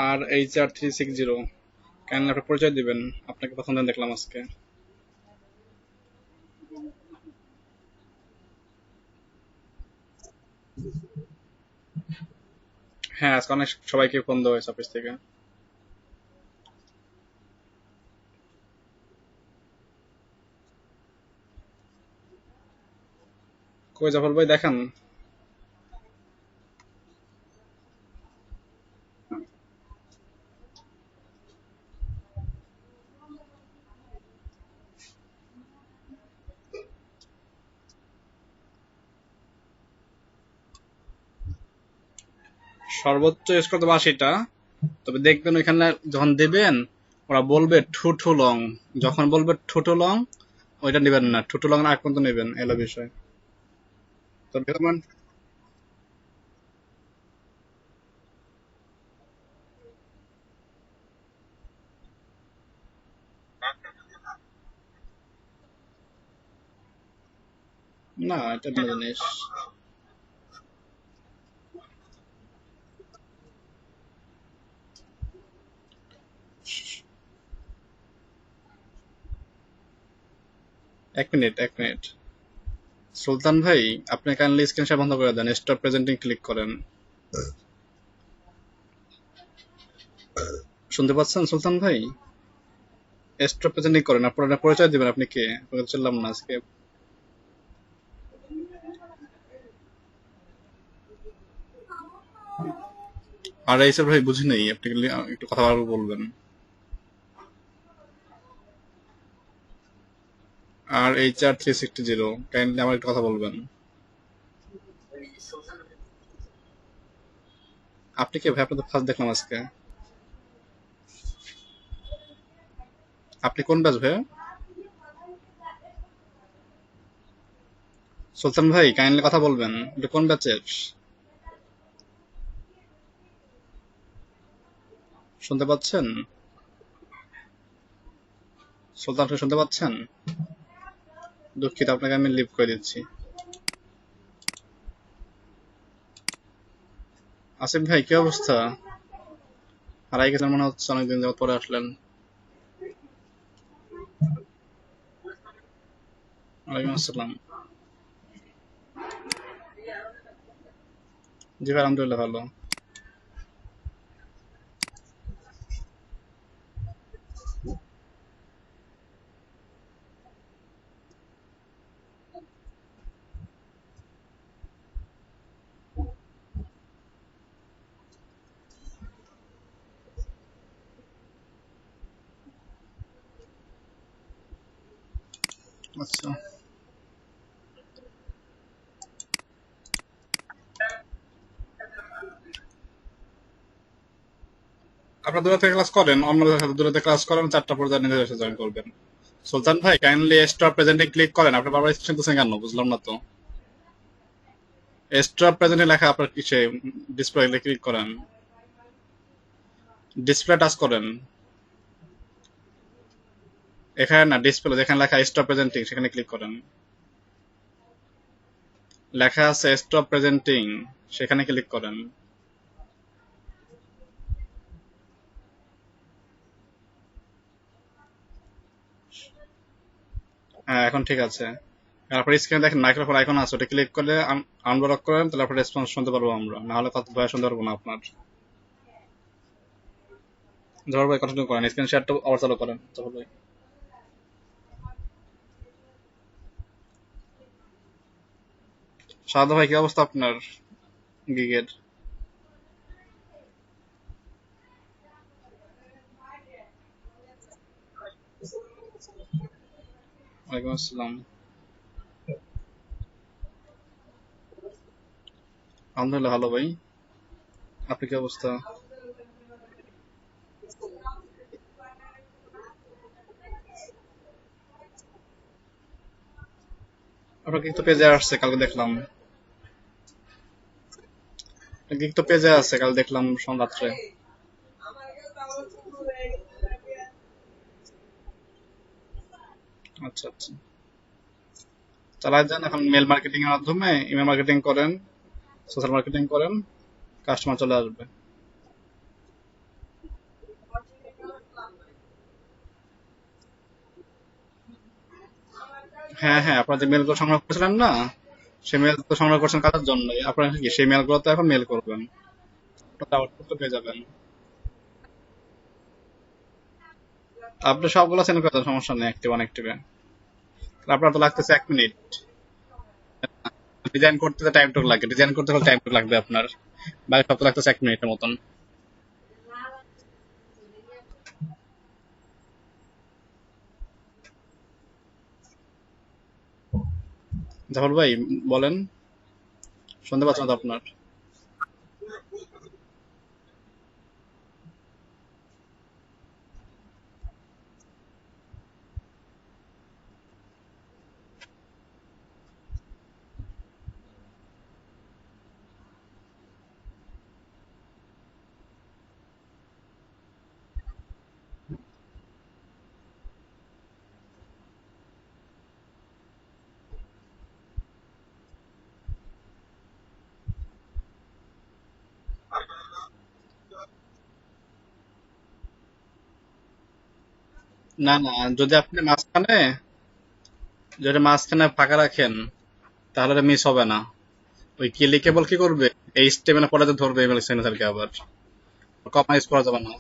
আর HR360 কেন একটা পরিচয় দিবেন? আপনাকে প্রথম দিন দেখলাম আজকে। হ্যাঁ, আজকে অনেক সবাইকে ফোন দেওয়া হয়েছে অফিস থেকে। কই জাফর ভাই দেখান। সর্বোচ্চ স্কোর দেবো 80টা। তবে দেখবেন ওইখানে যখন দেবেন ওরা বলবে টু টু লং, যখন বলবে টু টু লং ওইটা নেবেন না, টু টু লং আগ পর্যন্ত নেবেন, এলো বিষয়। তো দেখবেন না, এটা ভিন্ন জিনিস। এক মিনিট। সুলতান ভাই, আপনি কাইন্ডলি স্ক্রিন শেয়ার বন্ধ করে দেন, স্টপ প্রেজেন্টিং ক্লিক করেন। শুনতে পাচ্ছেন সুলতান ভাই? স্টপ প্রেজেন্টিং করেন, আপনার পরিচয় দিবেন, আপনি কে? আপনাকে তো চিনলাম না আজকে। আর এইসব ভাই বুঝি নেই, আপনি একটু কথা বলবেন। আর HR360 কাইন্ডলি আমার একটু কথা বলবেন। আপনি কে ভাই? আপনার তো ফার্স্ট দেখলাম আজকে। আপনি কোন ব্যাচ ভাই? সুলতান ভাই কাইন্ডলি কথা বলবেন, এটা কোন ব্যাচের? শুনতে পাচ্ছেন? সুলতান ভাই শুনতে পাচ্ছেন? দুঃখিত, আপনাকে আমি লিভ করে দিচ্ছি। আসিফ ভাই কি অবস্থা? হারাই গেছেন মনে হচ্ছে, অনেকদিন যাবত পরে আসলেন। ওয়ালাইকুম আসসালাম। জি ভাই, আলহামদুলিল্লাহ ভালো। আচ্ছা, আপনার দূরে থেকে ক্লাস করেন, অন্যদের সাথে দূরে থেকে ক্লাস করেন, 4টা পর্যায়ে নিজের সাথে জয়েন করবেন। সুলতান ভাই কাইন্ডলি স্টপ প্রেজেন্টে ক্লিক করেন, আপনি বারবার শুনতেছেন কেন বুঝলাম না তো। স্টপ প্রেজেন্টে লেখা আপনার কিসে? ডিসপ্লে ক্লিক করেন, ডিসপ্লে টাচ করেন। এখানে না, ডিসপ্লে যেখানে লেখা স্টপ প্রেজেন্টিং সেখানে ক্লিক করেন। লেখা আছে স্টপ প্রেজেন্টিং, সেখানে ক্লিক করেন। হ্যাঁ, এখন ঠিক আছে। তারপরে স্ক্রিনে দেখেন মাইক্রোফোন আইকন আছে, ওটা ক্লিক করে আনব্লক করেন, তাহলে আপনার রেসপন্স শুনতে পারবো আমরা, না হলে কথা ভয় শুনতে পারবো না আপনার। জহর ভাই কন্টিনিউ করেন, স্ক্রিন শেয়ারটা আবার চালু করেন জহর ভাই। শাহাদ ভাই কি অবস্থা আপনার গিগের? ওয়ালাইকুম আসসালাম। আলহামদুলিল্লাহ ভালো ভাই। আপনি কি অবস্থা? আপনার গিগ তো পেজে আসছে, কালকে দেখলাম। গিগ তো পেজে আছে, কাল দেখলাম রাত্রে। আচ্ছা আচ্ছা, চালাই যান। এখন মেল মার্কেটিং এর মাধ্যমে ইমেল মার্কেটিং করেন, সোশ্যাল মার্কেটিং করেন, কাস্টমার চলে আসবে। হ্যাঁ হ্যাঁ, আপনার যে মেলগুলো সংগ্রহ করেছিলেন না, সেই মেল তো সংগ্রহ করছেন কাজের জন্য। আপনার কি সেই মেলগুলো তো এখন মেল করবেন, ওটা আউটপুট তো পেয়ে যাবেন। আপনি সবগুলো সেন্ড করে দেন, সমস্যা নেই, অ্যাক্টিভ অনঅ্যাক্টিভে। আপনার তো লাগতেছে 1 মিনিট। ডিজাইন করতে টাইম টুক লাগে, ডিজাইন করতে হলে টাইম টুক লাগবে আপনার। বাকি সব তো লাগতেছে 1 মিনিটের মতন। জাফর ভাই বলেন, শুনতে পাচ্ছেন তো আপনার? না না, যদি আপনি মাঝখানে ফাঁকা রাখেন, তাহলে মিস হবে না। ওই ক্লিকেবল কি করবে, এই স্টেপে পরে তো ধরবে ইমেল সিগনেচারকে, আবার কমাইজ করা যাবে না।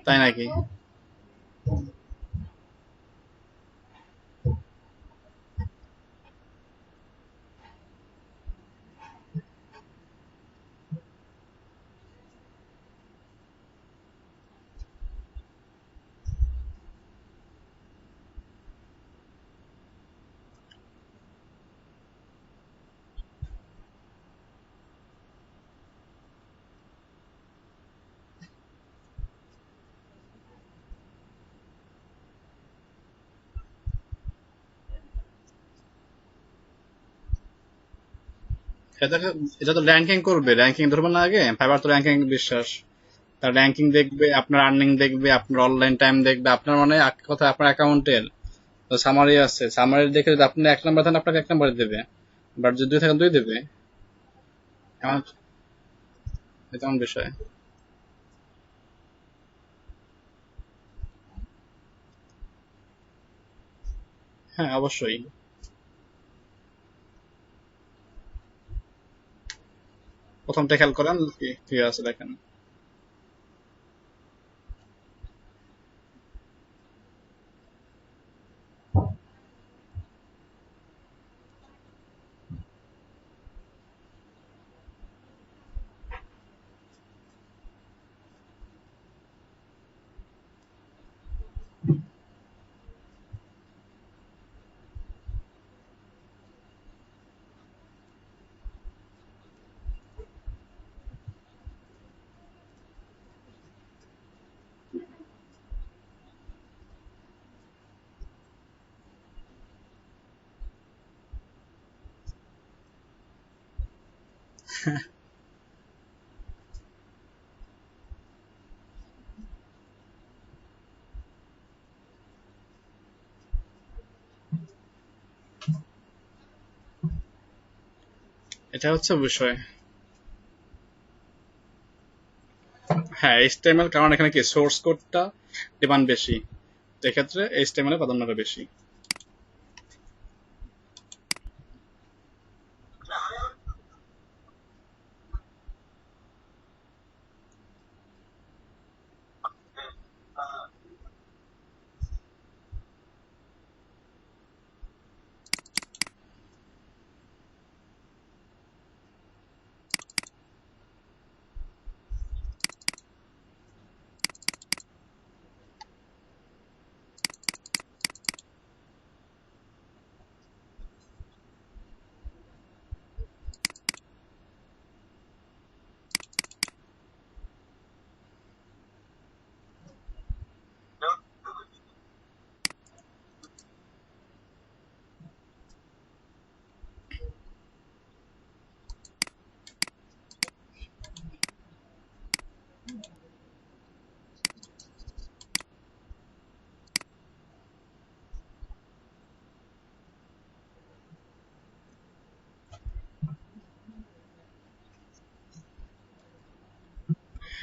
তাই নাকি? এটা এটা তো র্যাঙ্কিং করবে, র্যাঙ্কিং ধরবে না আগে? ফাইবার তো র্যাঙ্কিং বিশ্বাস। তার র্যাঙ্কিং দেখবে, আপনার আর্নিং দেখবে, আপনার অনলাইন টাইম দেখবে, আপনার মানে এক কথা আপনার অ্যাকাউন্টের তো সামারি আছে, সামারি দেখে যদি আপনি 1 নাম্বার থাকেন আপনাকে 1 নাম্বারে দেবে, বাট যদি 2 থাকেন 2 দেবে। এমন তেমন বিষয়। হ্যাঁ অবশ্যই। প্রথমটা খেয়াল করেন কি কি আছে দেখেন। এটা হচ্ছে বিষয়। হ্যাঁ এইচটিএমএল, কারণ এখানে কি সোর্স কোডটা ডিমান্ড বেশি, তো এক্ষেত্রে এইচটিএমএল এর প্রাধান্যটা বেশি।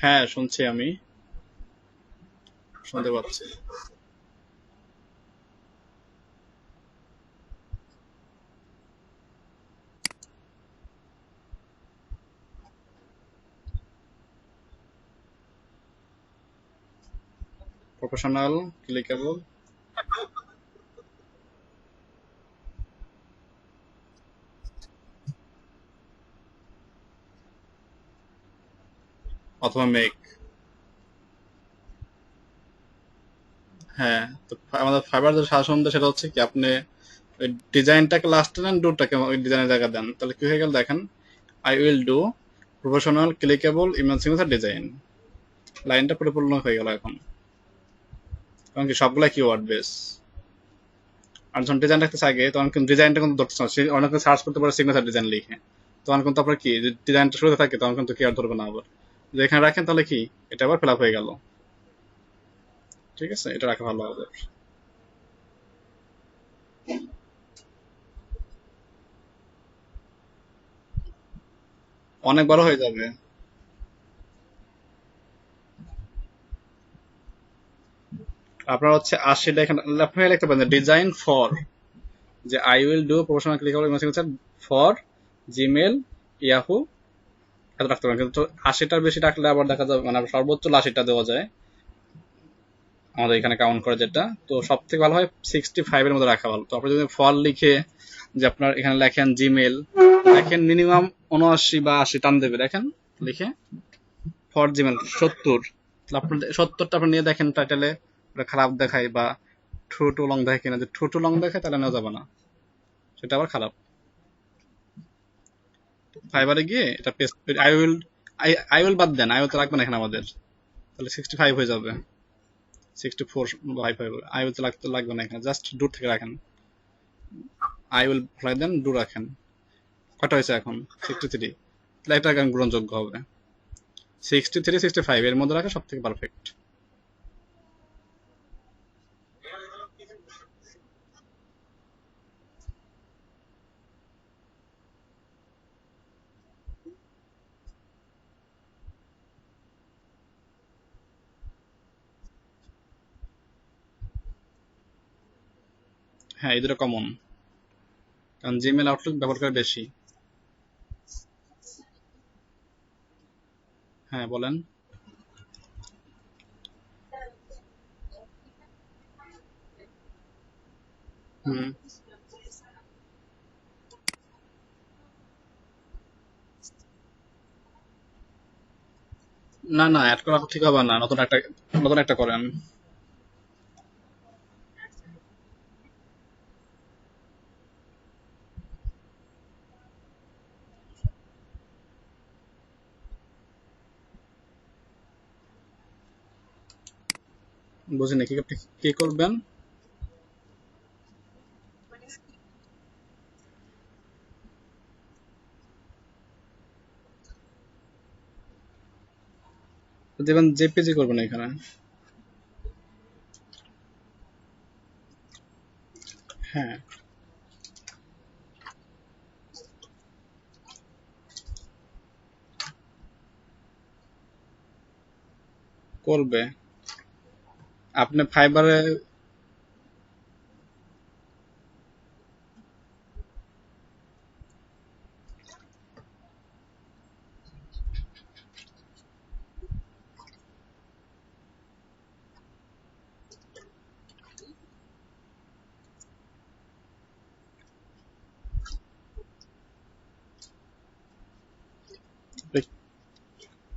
হ্যাঁ, শুনছি, আমি শুনতে পাচ্ছি। প্রফেশনাল, ক্লিকেবল, অথবা মেক। হ্যাঁ, তো আমাদের ফাইবার যে সাজেশন দেয় সেটা হচ্ছে কি, আপনি ওই ডিজাইনটাকে লাস্টে নেন, ডুটাকে ওই ডিজাইনের জায়গা দেন, তাহলে কি হয়ে গেল দেখেন, I will do professional clickable image signature design, লাইনটা পরিপূর্ণ হয়ে গেল এখন, কারণ কি সবগুলা কিওয়ার্ড বেস। আর যখন ডিজাইন রাখতে আগে তখন কিন্তু ডিজাইনটা কিন্তু ধরতে চাই, অনেকে সার্চ করতে পারে সিগনেচার ডিজাইন লিখে, তখন কিন্তু আপনার কি ডিজাইনটা শুরুতে থাকে তখন কিন্তু কি আর ধরবে না আবার, যদি এখানে রাখেন তাহলে কি এটা আবার ফিল আপ হয়ে গেল। ঠিক আছে, এটা রাখা ভালো হবে। অনেক বড় হয়ে যাবে। আপনার হচ্ছে 80টা এখানে আপনি লিখতে পারেন ডিজাইন ফর, যে I will do professional clickable image signature for Gmail, Yahoo, এত রাখতে পারেন, কিন্তু 80টার বেশি রাখলে আবার দেখা যাবে মানে সর্বোচ্চ 80টা দেওয়া যায় আমাদের এখানে কাউন্ট করে যেটা, তো সব থেকে ভালো হয় 65 এর মধ্যে রাখা ভালো। তো আপনি যদি ফর লিখে যে আপনার এখানে লেখেন জিমেল, দেখেন মিনিমাম 79 বা 80 টান দেবে, দেখেন লিখে ফর জিমেল 70, আপনার 70টা আপনি নিয়ে দেখেন টাইটেলে খারাপ দেখায় বা ট্রু টু লং দেখায় কিনা, যে ট্রু টু লং দেখায় তাহলে নেওয়া যাবে না, সেটা আবার খারাপ। ফাইবারে গিয়ে এটা পেস্ট, আই উইল বাদ দেন, আই উইল তো রাখবেন এখানে আমাদের, তাহলে 65 হয়ে যাবে, 64 5 হবে, আই উইল তো লাগবে না এখানে, জাস্ট ডু থেকে রাখেন, আই উইল ফলাই দেন, ডু রাখেন। কটা হয়েছে এখন? 63, তাহলে এটা এখন গ্রহণযোগ্য হবে। 63 65 এর মধ্যে রাখা সব থেকে পারফেক্ট। হ্যাঁ, এই দুটো কমন, কারণ জিমেল আউটলুক ব্যবহার করে বেশি। হ্যাঁ, বলেন। হুম। না না, অ্যাড করা ঠিক হবে না, নতুন একটা করেন। বুঝিনি কি আপনি কি করবেন? দেবেন জেপিজি করবেন এখানে। হ্যাঁ, করবে। আপনি ফাইবারে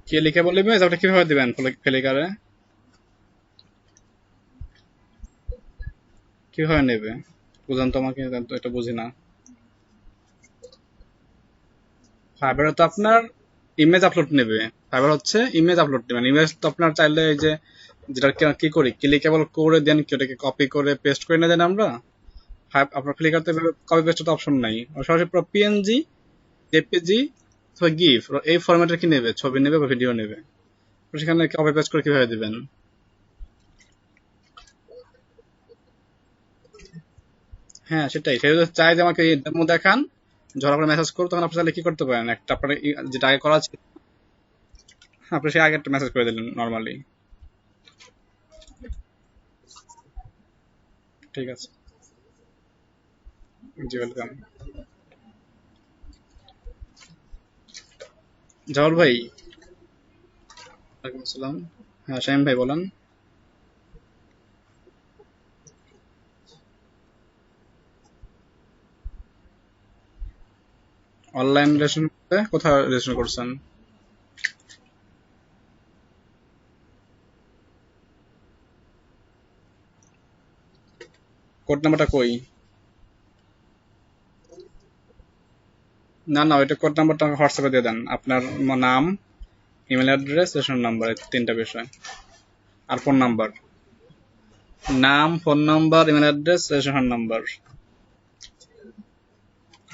কে লিখে বলবে, আপনি কিভাবে দিবেন ফ্লিকারে, কিভাবে নেবে বুঝান তো আমাকে, তো এটা বুঝি না। ফাইবারে তো আপনার ইমেজ আপলোড নেবে, ফাইবার হচ্ছে ইমেজ আপলোড নেবেন, ইমেজ তো আপনার চাইলে এই যে যেটা কি করি ক্লিকেবল করে দেন কি ওটাকে কপি করে পেস্ট করে না দেন আমরা, আপনার ফ্লিকারতে কপি পেস্টের তো অপশন নাই, সরাসরি পুরো পিএনজি, জেপিজি, গিফ এই ফরম্যাটের কি নেবে, ছবি নেবে বা ভিডিও নেবে, তো সেখানে কপি পেস্ট করে কিভাবে দিবেন? হ্যাঁ, সেটাই, সে যদি চাই যে আমাকে এই ডেমো দেখান, যখন আপনার মেসেজ করো তখন আপনি তাহলে কি করতে পারেন, একটা আপনার যেটা আগে করা ছিল, আপনি সেই আগে একটা মেসেজ করে দিলেন নর্মালি। ঠিক আছে, জি ওয়েলকাম। জাওয়াল ভাই। ওয়ালাইকুম আসসালাম। হ্যাঁ শামিম ভাই বলেন। অনলাইন রেশন কোথায় রেশন করছেন? কোড নাম্বারটা কই? না না, ওইটা কোড নাম্বারটা হোয়াটসঅ্যাপে দিয়ে দেন। আপনার নাম, ইমেল অ্যাড্রেস, রেশন নাম্বার, তিনটা বিষয়। আর ফোন নাম্বার। নাম, phone number, email address, ration number.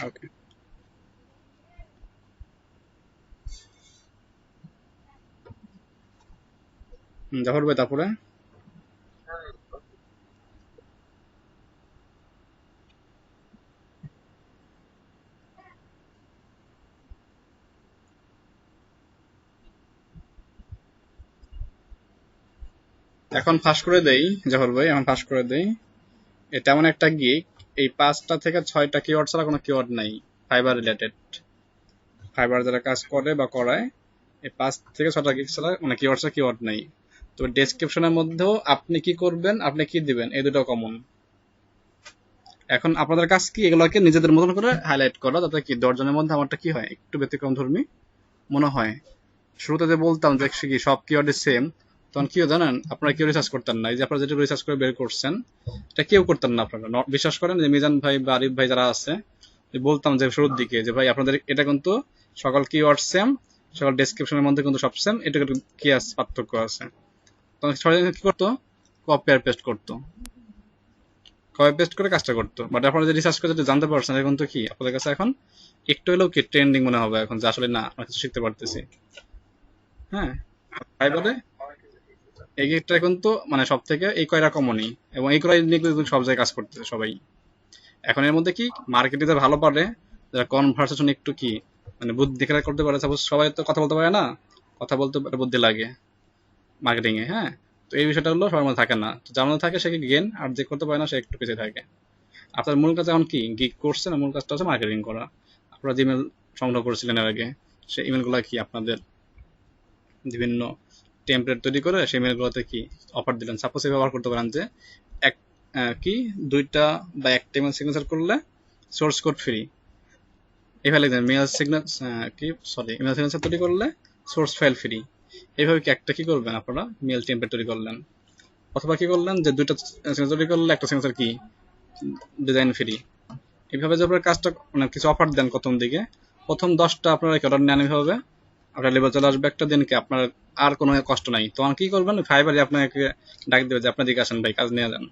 Okay. Jafar ভাই তারপরে? এখন ফাঁস করে দেই। জাফর ভাই এখন ফাঁস করে দেই। এটা এমন একটা গিগ, এই 5টা থেকে 6টা কিওয়ার্ড ছাড়া কোনো কিওয়ার্ড নাই ফাইবার রিলেটেড। ফাইবার যারা কাজ করে বা করায়, এই 5 থেকে 6টা গিগ ছাড়া মানে কিওয়ার্ড ছাড়া কিওয়ার্ড নাই। তো ডেসক্রিপশনের মধ্যেও আপনি কি করবেন, আপনি কি দিবেন, এই দুটো কমন। এখন আপনাদের কাজ কি এগুলোকে নিজেদের মতন করে হাইলাইট করা, যাতে কি 10 জনের মধ্যে আমারটা কি হয়, একটু ব্যতিক্রম ধর্মী মনে হয়। শুরুতে যে বলতাম যে কি সব কিওয়ার্ড সেম, তখন কি জানেন, আপনারা কেউ রিসার্চ করতেন না। এই যে আপনারা যেটা রিসার্চ করে বের করছেন, এটা কেউ করতেন না আপনারা। বিশ্বাস করেন যে মিজান ভাই বা আরিফ ভাই যারা আছে, বলতাম যে শুরুর দিকে যে ভাই আপনাদের এটা কিন্তু সকল কিওয়ার্ড সেম, সকল ডেসক্রিপশনের মধ্যে কিন্তু সব সেম, এটা কিন্তু কি আছে, পার্থক্য আছে। তখন সবাই কি করতো, কপি আর পেস্ট করতো, কপি পেস্ট করে কাজটা করতো। বাট আপনারা যে রিসার্চ করে যদি জানতে পারছেন, এখন তো কি আপনাদের কাছে এখন একটু হলেও কি ট্রেন্ডিং মনে হবে এখন, যে আসলে না আমরা কিছু শিখতে পারতেছি। হ্যাঁ, তাই বলে এই গেটটা কিন্তু মানে সব থেকে এই কয়টা কমনই, এবং এই কয়টা নিয়ে কিন্তু সব জায়গায় কাজ করতেছে সবাই। এখন এর মধ্যে কি মার্কেটিং যারা ভালো পারে, যারা কনভারসেশন একটু কি মানে বুদ্ধি খেলা করতে পারে, সাপোজ সবাই তো কথা বলতে পারে না, কথা বলতে পারে বুদ্ধি লাগে মার্কেটিং এ। হ্যাঁ, তো এই বিষয়টা হলো সবার মধ্যে থাকে না, তো যার মধ্যে থাকে সে কি গেন, আর যে করতে পারে না সে একটু পিছিয়ে থাকে। আপনার মূল কাজ এখন কি গিগ করছেন, মূল কাজটা হচ্ছে মার্কেটিং করা। আপনারা যে ইমেল সংগ্রহ করেছিলেন এর আগে, সেই ইমেল গুলা কি আপনাদের বিভিন্ন টেমপ্লেট তৈরি করে সেই ইমেলগুলোতে কি অফার দিলেন। সাপোজ ব্যবহার করতে পারেন যে এক কি 2টা বা একটা ইমেল সিগনেচার করলে সোর্স কোড ফ্রি। এইভাবে লিখবেন মেল সিগনেচার কি সরি ইমেল সিগনেচার তৈরি করলে সোর্স ফাইল ফ্রি। এইভাবে কি একটা কি করবেন আপনারা মেল টেমপ্লেট তৈরি করলেন, অথবা কি করলেন যে 2টা সিগনেচার তৈরি করলে একটা সিগনেচার কি ডিজাইন ফ্রি। এইভাবে যে আপনার কাজটা মানে কিছু অফার দেন প্রথম দিকে, প্রথম 10টা আপনারা অর্ডার নেন, এইভাবে আপনার লেবার চলে আসবে একটা দিনকে, আপনার আর কোনো কষ্ট নাই। তখন কি করবেন, ফাইবারে আপনাকে ডাক দেবে যে আপনার দিকে আসেন ভাই কাজ নিয়ে যান।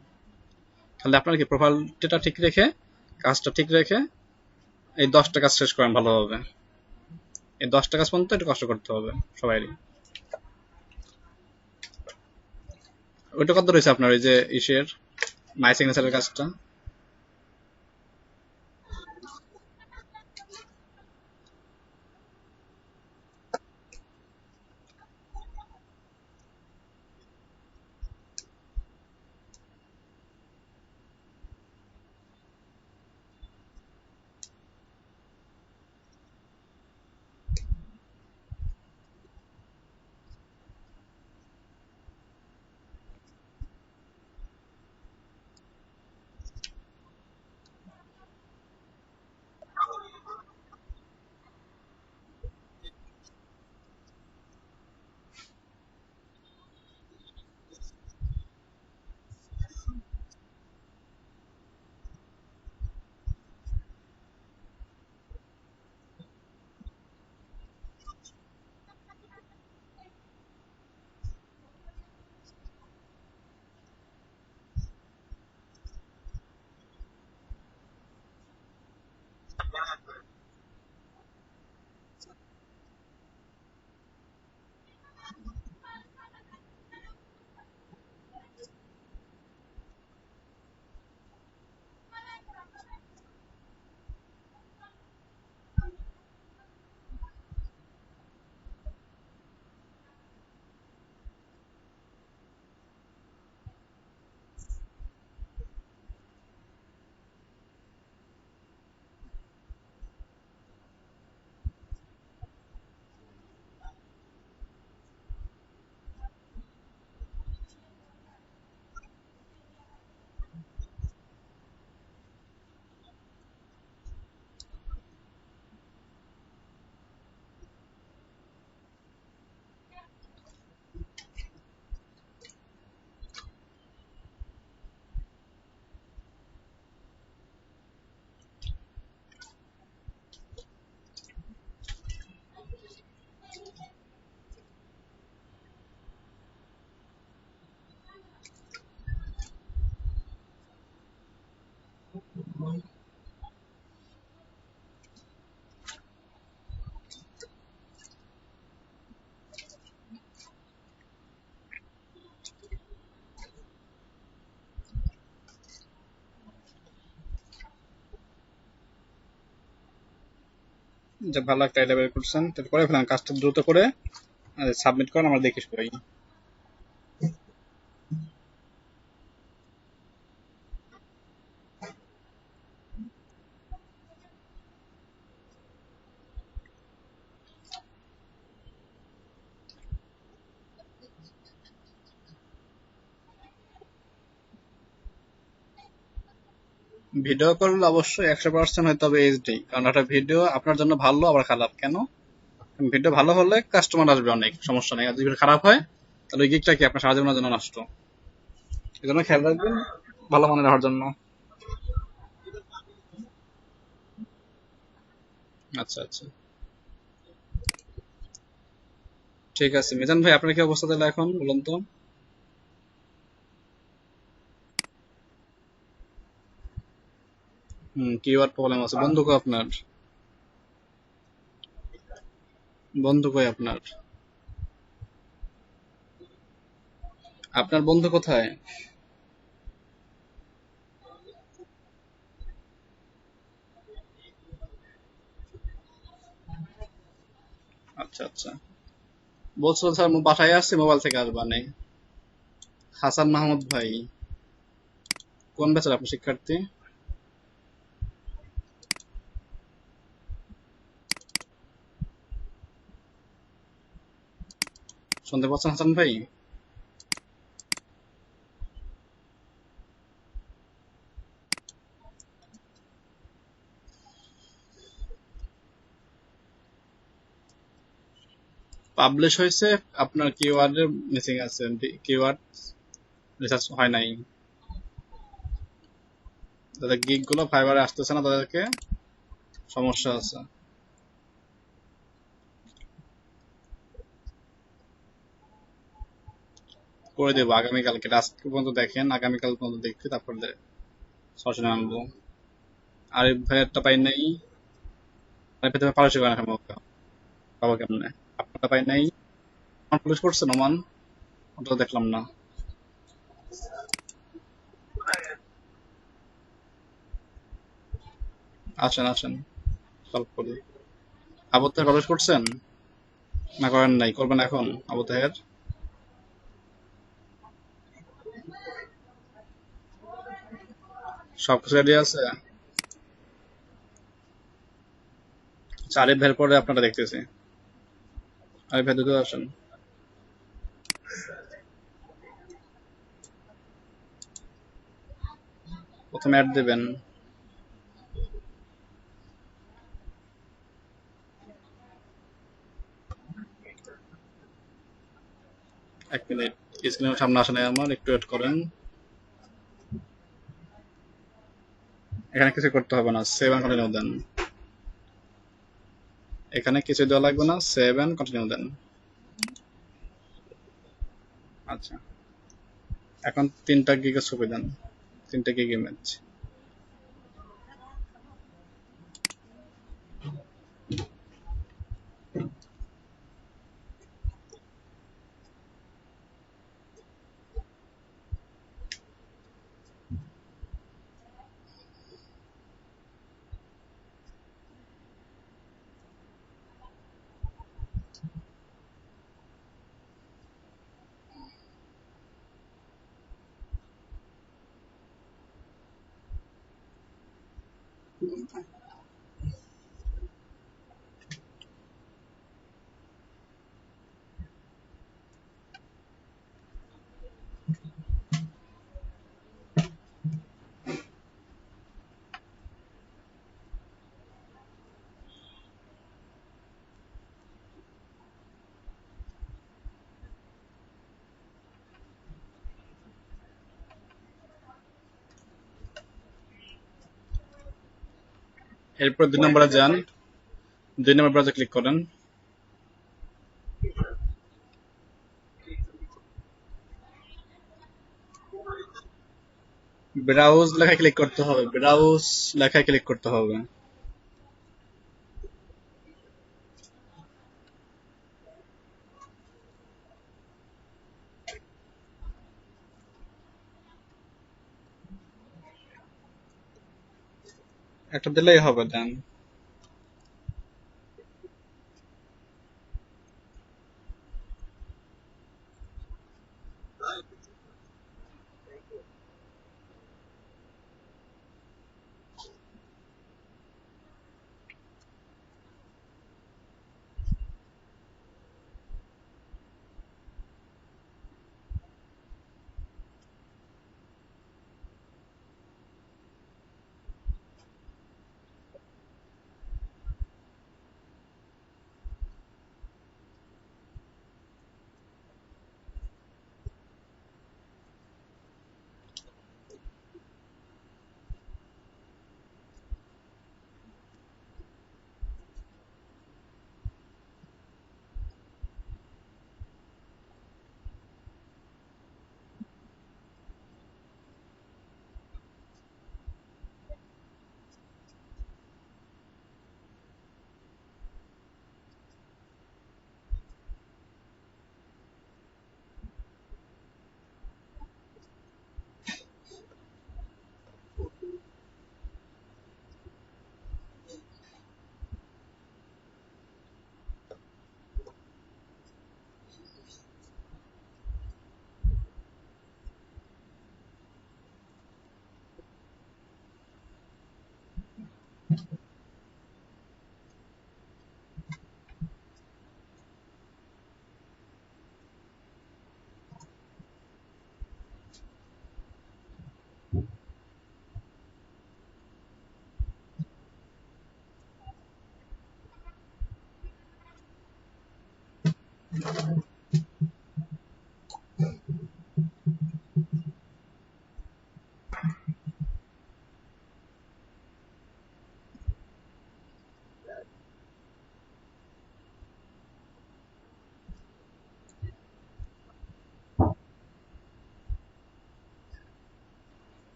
তাহলে আপনার কি প্রোফাইলটা ঠিক রেখে, কাজটা ঠিক রেখে এই 10টা কাজ শেষ করেন ভালোভাবে। এই 10টা কাজ পর্যন্ত একটু কষ্ট করতে হবে সবাইরই। ওইটা কত রয়েছে আপনার ওই যে ইসের মাই সিগনেচারের কাজটা? যে ভালো একটা আইডিয়া বের করছেন, তাহলে করে ফেলেন কাজটা দ্রুত করে সাবমিট করেন, আমরা দেখি সবাই। ভিডিও করলে অবশ্যই 100% হইতে হবে এইচডি, কারণ একটা ভিডিও আপনার জন্য ভালো আবার খারাপ কেন? ভিডিও ভালো হলে কাস্টমার আসবে অনেক, সমস্যা নেই। আর যদি ভিডিও খারাপ হয় তাহলে ওই গিগটা কি আপনার সারা জীবনের জন্য নষ্ট। এই জন্য খেয়াল রাখবেন ভালো মানের হওয়ার জন্য। আচ্ছা আচ্ছা, ঠিক আছে। মিজান ভাই আপনার কি অবস্থা তাহলে এখন বলুন তো? কিওয়ার্ড প্রবলেম আছে। বন্ধু কই আপনার? বন্ধু কই আপনার? আপনার বন্ধু কোথায়? আচ্ছা আচ্ছা, বলছো স্যার বাসায় আসছি, মোবাইল থেকে আসবা নেই। হাসান মাহমুদ ভাই, কোন ব্যাচের আপনি শিক্ষার্থী? শুনতে পাচ্ছেন হাসান ভাই? পাবলিশ হয়েছে, আপনার কিওয়ার্ডের মিসিং আছে, কিওয়ার্ড রিসার্চ হয় নাই। তাদের গিগ গুলো ফাইবারে আসতেছে না, তাদেরকে সমস্যা আছে। করে দেবো আগামীকালকে, আজকে পর্যন্ত দেখেন, আগামীকাল পর্যন্ত দেখছি, তারপর সরাসরি আনবো। আরিফ ভাইয়েরটা পাই নাই। আরিফ ভাই পারদর্শী করেন এখন, পাবো কেমনে? আপনারটা পাই নাই। পুলিশ করছেন ওমান? ওটা তো দেখলাম না। আসেন আসেন, সলভ করি। আবু তাহের প্রবেশ করছেন না করেন নাই? করবেন এখন আবু তাহের? সবকিছু রেডি আছে? আচ্ছা, আরিফ ভাইয়ের পরে আপনারা দেখতেছি। আরিফ ভাই দ্রুত আসেন। প্রথমে অ্যাড দেবেন। 1 মিনিট, স্ক্রিনের সামনে আসে নাই আমার, একটু ওয়েট করেন। এখানে কিছু করতে হবে না, সেভ এন্ড কন্টিনিউ দেন। এখানে কিছু দেওয়া লাগবে না, সেভ এন্ড কন্টিনিউ দেন। আচ্ছা, এখন 3টা গিগের ছবি দেন, 3টা গিগ ইমেজ। এরপর 2 নম্বরে যান, 2 নম্বর ব্রাউজার ক্লিক করেন। ব্রাউজ লেখায় ক্লিক করতে হবে, ব্রাউজ লেখায় ক্লিক করতে হবে। একটা দিলেই হবে, দেন।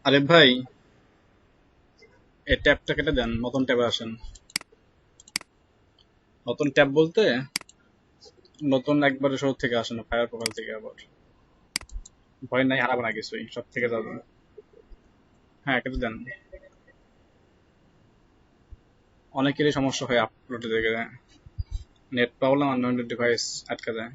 আরে ভাই, এই ট্যাবটা কেটে দেন, নতুন ট্যাবে আসেন। নতুন ট্যাব বলতে নতুন একবারে শুরু থেকে আসেন, ফায়ার প্রোফাইল থেকে আবার। ভয় নাই, হারাবো না কিছুই, সব থেকে যাবে। হ্যাঁ, কেটে দেন। অনেকেরই সমস্যা হয় আপলোডে দেখে, নেট প্রবলেম, আননোন ডিভাইস আটকে যায়।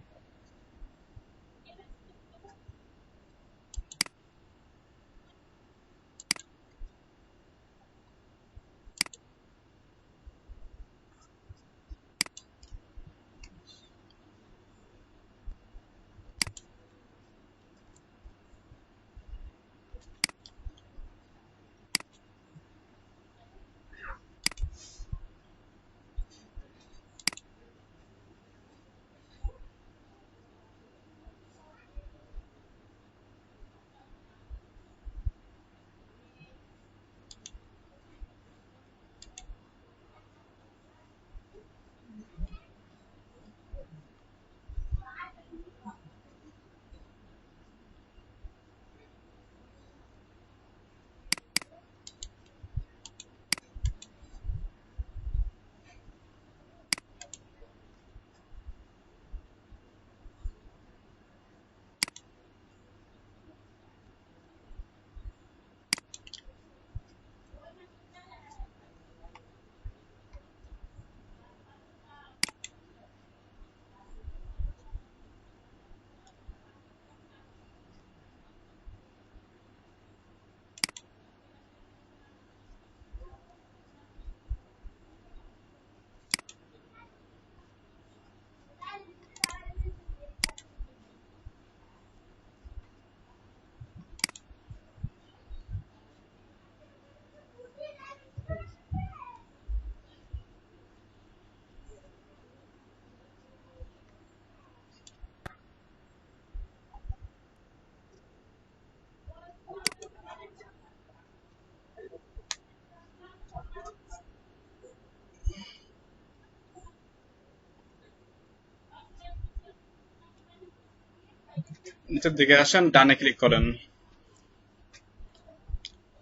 নিচের দিকে আসেন, ডানে ক্লিক করেন।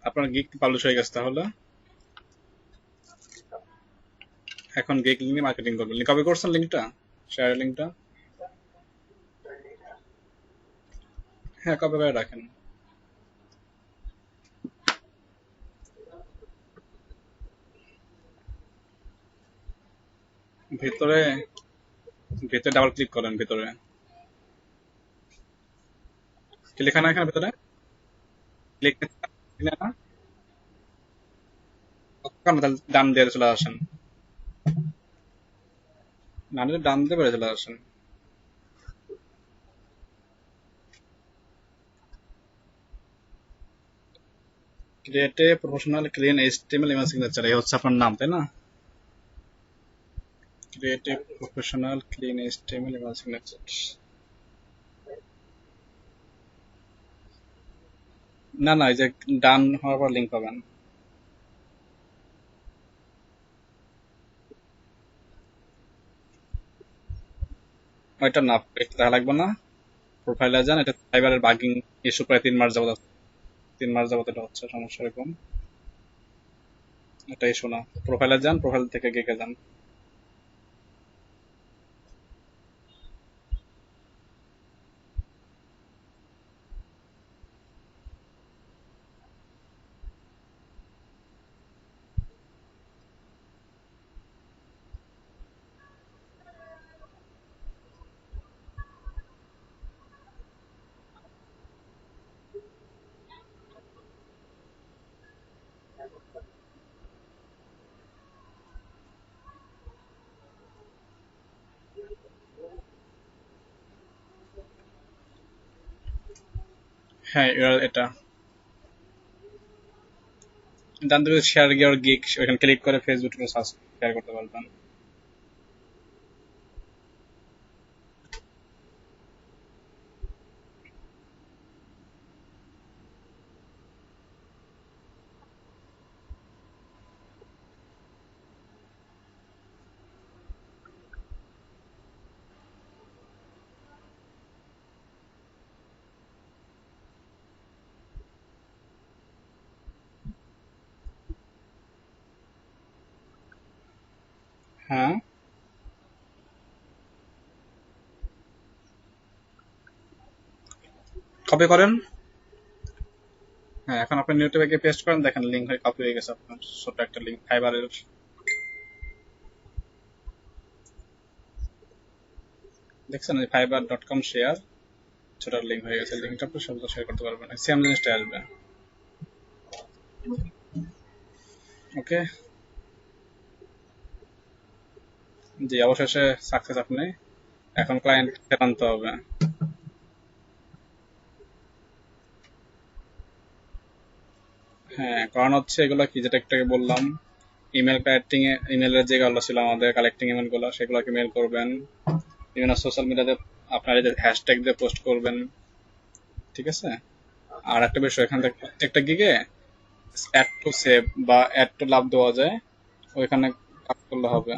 আপনার গিগ পাবলিশ হয়ে গেছে তাহলে। এখন গিগ লিঙ্ক মার্কেটিং করবেন। লিঙ্ক কপি করছেন, লিঙ্কটা শেয়ার লিঙ্কটা। হ্যাঁ, কপি করে রাখেন। ভিতরে ভিতরে ডাবল ক্লিক করেন। ভিতরে কি লেখা না এখানে ভিতরে? ক্লিক না, কেন তাহলে ডান দিয়ে চলে আসেন। না নিলে ডান দিয়ে বেড়ে চলে আসেন। ক্রিয়েটে professional clean HTML image signature, এই হচ্ছে আপনার নাম, তাই না? ক্রিয়েটে professional clean HTML image signature. না না, এই যে ডান হওয়ার পর লিঙ্ক পাবেন। ওইটা না, এটা দেখা লাগবে না। প্রোফাইলে যান, এটা ফাইবারের বাগিং ইস্যু প্রায় 3 মাস যাবত, 3 মাস যাবত এটা হচ্ছে সমস্যা এরকম। এটা ইস্যু না। প্রোফাইলে যান, প্রোফাইল থেকে গেকে যান। হ্যাঁ, এটা ডান দিকে শেয়ার গিয়ার গিগ, ওইখানে ক্লিক করে ফেসবুক সার্চ শেয়ার করতে পারবেন। হ্যাঁ, কপি করেন। হ্যাঁ, এখন আপনি ইউটিউবে গিয়ে পেস্ট করেন, দেখেন লিঙ্ক হয়ে কপি হয়ে গেছে আপনার ছোট একটা লিঙ্ক ফাইবারের। দেখছেন fiverr.com শেয়ার, ছোট লিঙ্ক হয়ে গেছে, লিঙ্কটা আপনি সব শেয়ার করতে পারবেন, সেম জিনিসটা আসবে। ওকে, জি অবশেষে সাকসেস আপনি। এখন ক্লায়েন্ট আনতে হবে। হ্যাঁ, কারণ হচ্ছে এগুলো কি, যেটা একটু আগে বললাম, ইমেল কালেক্টিং এ, ইমেলের যেগুলো ছিল আমাদের কালেক্টিং ইমেল গুলো, সেগুলোকে মেল করবেন, বিভিন্ন সোশ্যাল মিডিয়াতে আপনার এই যে হ্যাশট্যাগ দিয়ে পোস্ট করবেন, ঠিক আছে। আর একটা বিষয়, এখান থেকে প্রত্যেকটা গিগে অ্যাড টু সেভ বা অ্যাড টু লাভ দেওয়া যায়, ওইখানে কাজ করলে হবে।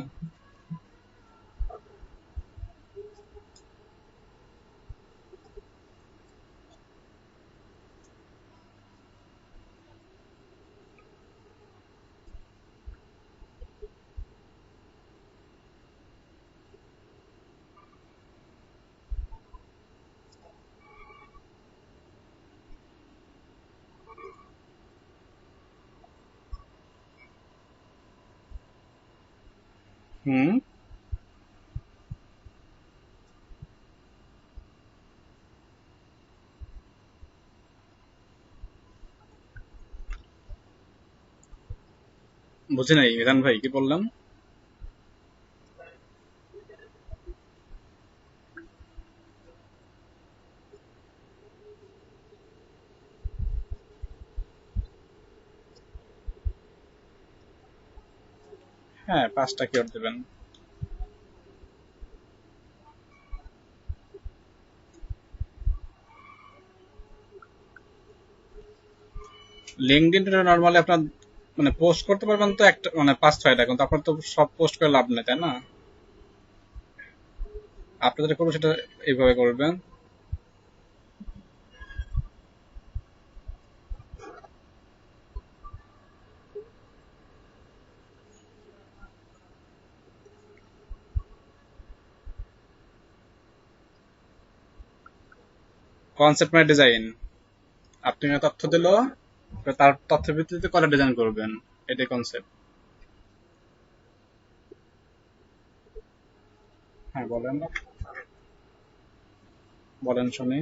হুম, বুঝি নাই বিধান ভাই, কি বললাম? হ্যাঁ, 5টা কিওয়ার্ড দেবেন। লিঙ্কডইন নর্মালি আপনার মানে পোস্ট করতে পারবেন তো একটা মানে 5-6টা, কিন্তু আপনার তো সব পোস্ট করে লাভ নেই, তাই না? আপনি যেটা করবেন সেটা এইভাবে করবেন। কনসেপ্ট মানে ডিজাইন, আপনি তথ্য দিল, তার তথ্যের ভিত্তিতে কটা ডিজাইন করবেন, এটাই কনসেপ্ট। হ্যাঁ বলেন, বলেন শুনি।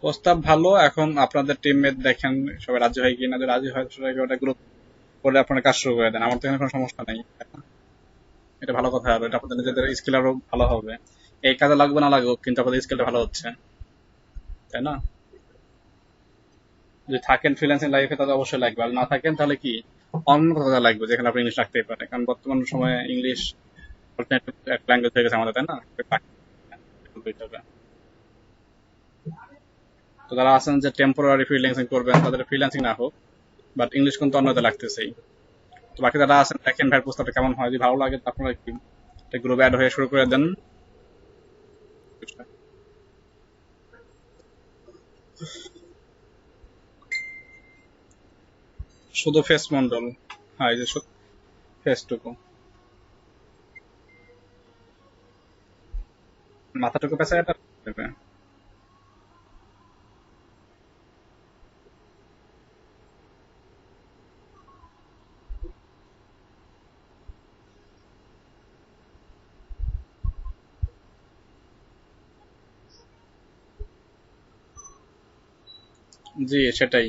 প্রস্তাব ভালো, এখন আপনাদের টিমমেট দেখেন সবাই রাজি হয় কিনা, যদি রাজি হয় সবাইকে ওটা গ্রুপ করে আপনারা কাজ শুরু করে দেন, আমার তো এখানে কোনো সমস্যা নেই। এটা ভালো কথা হবে, এটা আপনাদের নিজেদের স্কিল আরো ভালো হবে। এই কাজে লাগবে না লাগুক, কিন্তু আপনাদের স্কিলটা ভালো হচ্ছে, তাই না? যদি থাকেন ফ্রিল্যান্সিং লাইফে তাহলে অবশ্যই লাগবে, আর না থাকেন তাহলে কি অন্য কথা লাগবে, যেখানে আপনি ইংলিশ রাখতেই পারে, কারণ বর্তমান সময়ে ইংলিশ এক ল্যাঙ্গুয়েজ হয়ে গেছে আমাদের, তাই না? বলতেই হবে। তো যারা আছেন যে টেম্পোরারি ফ্রিল্যান্সিং করবেন, তাদের ফ্রিল্যান্সিং না হোক, বাট ইংলিশ কিন্তু অন্যতে লাগতেছেই। তো বাকি যারা আছেন দেখেন ভাই প্রস্তাবটা কেমন হয়, যদি ভালো লাগে তো আপনারা কি গ্রুপে অ্যাড হয়ে শুরু করে দেন। শুধু ফেস মন্ডল, হ্যাঁ এই যে ফেসটুকু, মাথাটুকু পেঁচা এটা দেবে। জি সেটাই।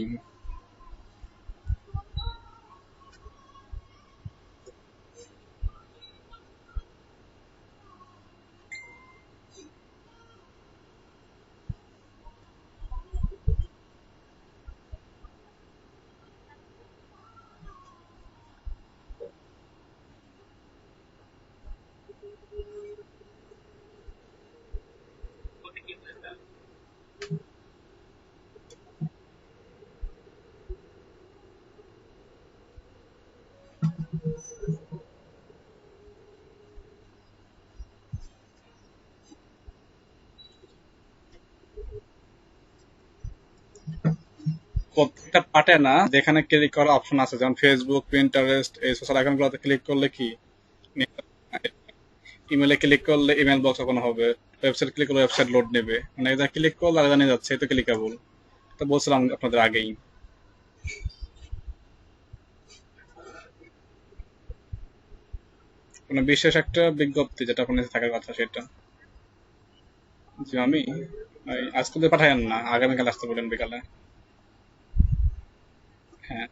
প্রত্যেকটা পার্টে না, যেখানে ক্লিক করার অপশন আছে, যেমন ফেসবুক, পিন্টারেস্ট, এই সোশ্যাল আইকন গুলোতে ক্লিক করলে কি, ইমেলে ক্লিক করলে ইমেল বক্স ওপেন হবে, ওয়েবসাইট ক্লিক করলে ওয়েবসাইট লোড নেবে, মানে এটা ক্লিক করলে আলাদা নিয়ে যাচ্ছে, এই তো ক্লিকেবল। তো বলছিলাম আপনাদের আগেই, কোনো বিশেষ একটা বিজ্ঞপ্তি যেটা আপনার কাছে থাকার কথা সেটা। যে আমি আজকে তো পাঠাইন না, আগামীকাল আসতে বলেন বিকালে। হ্যাঁ,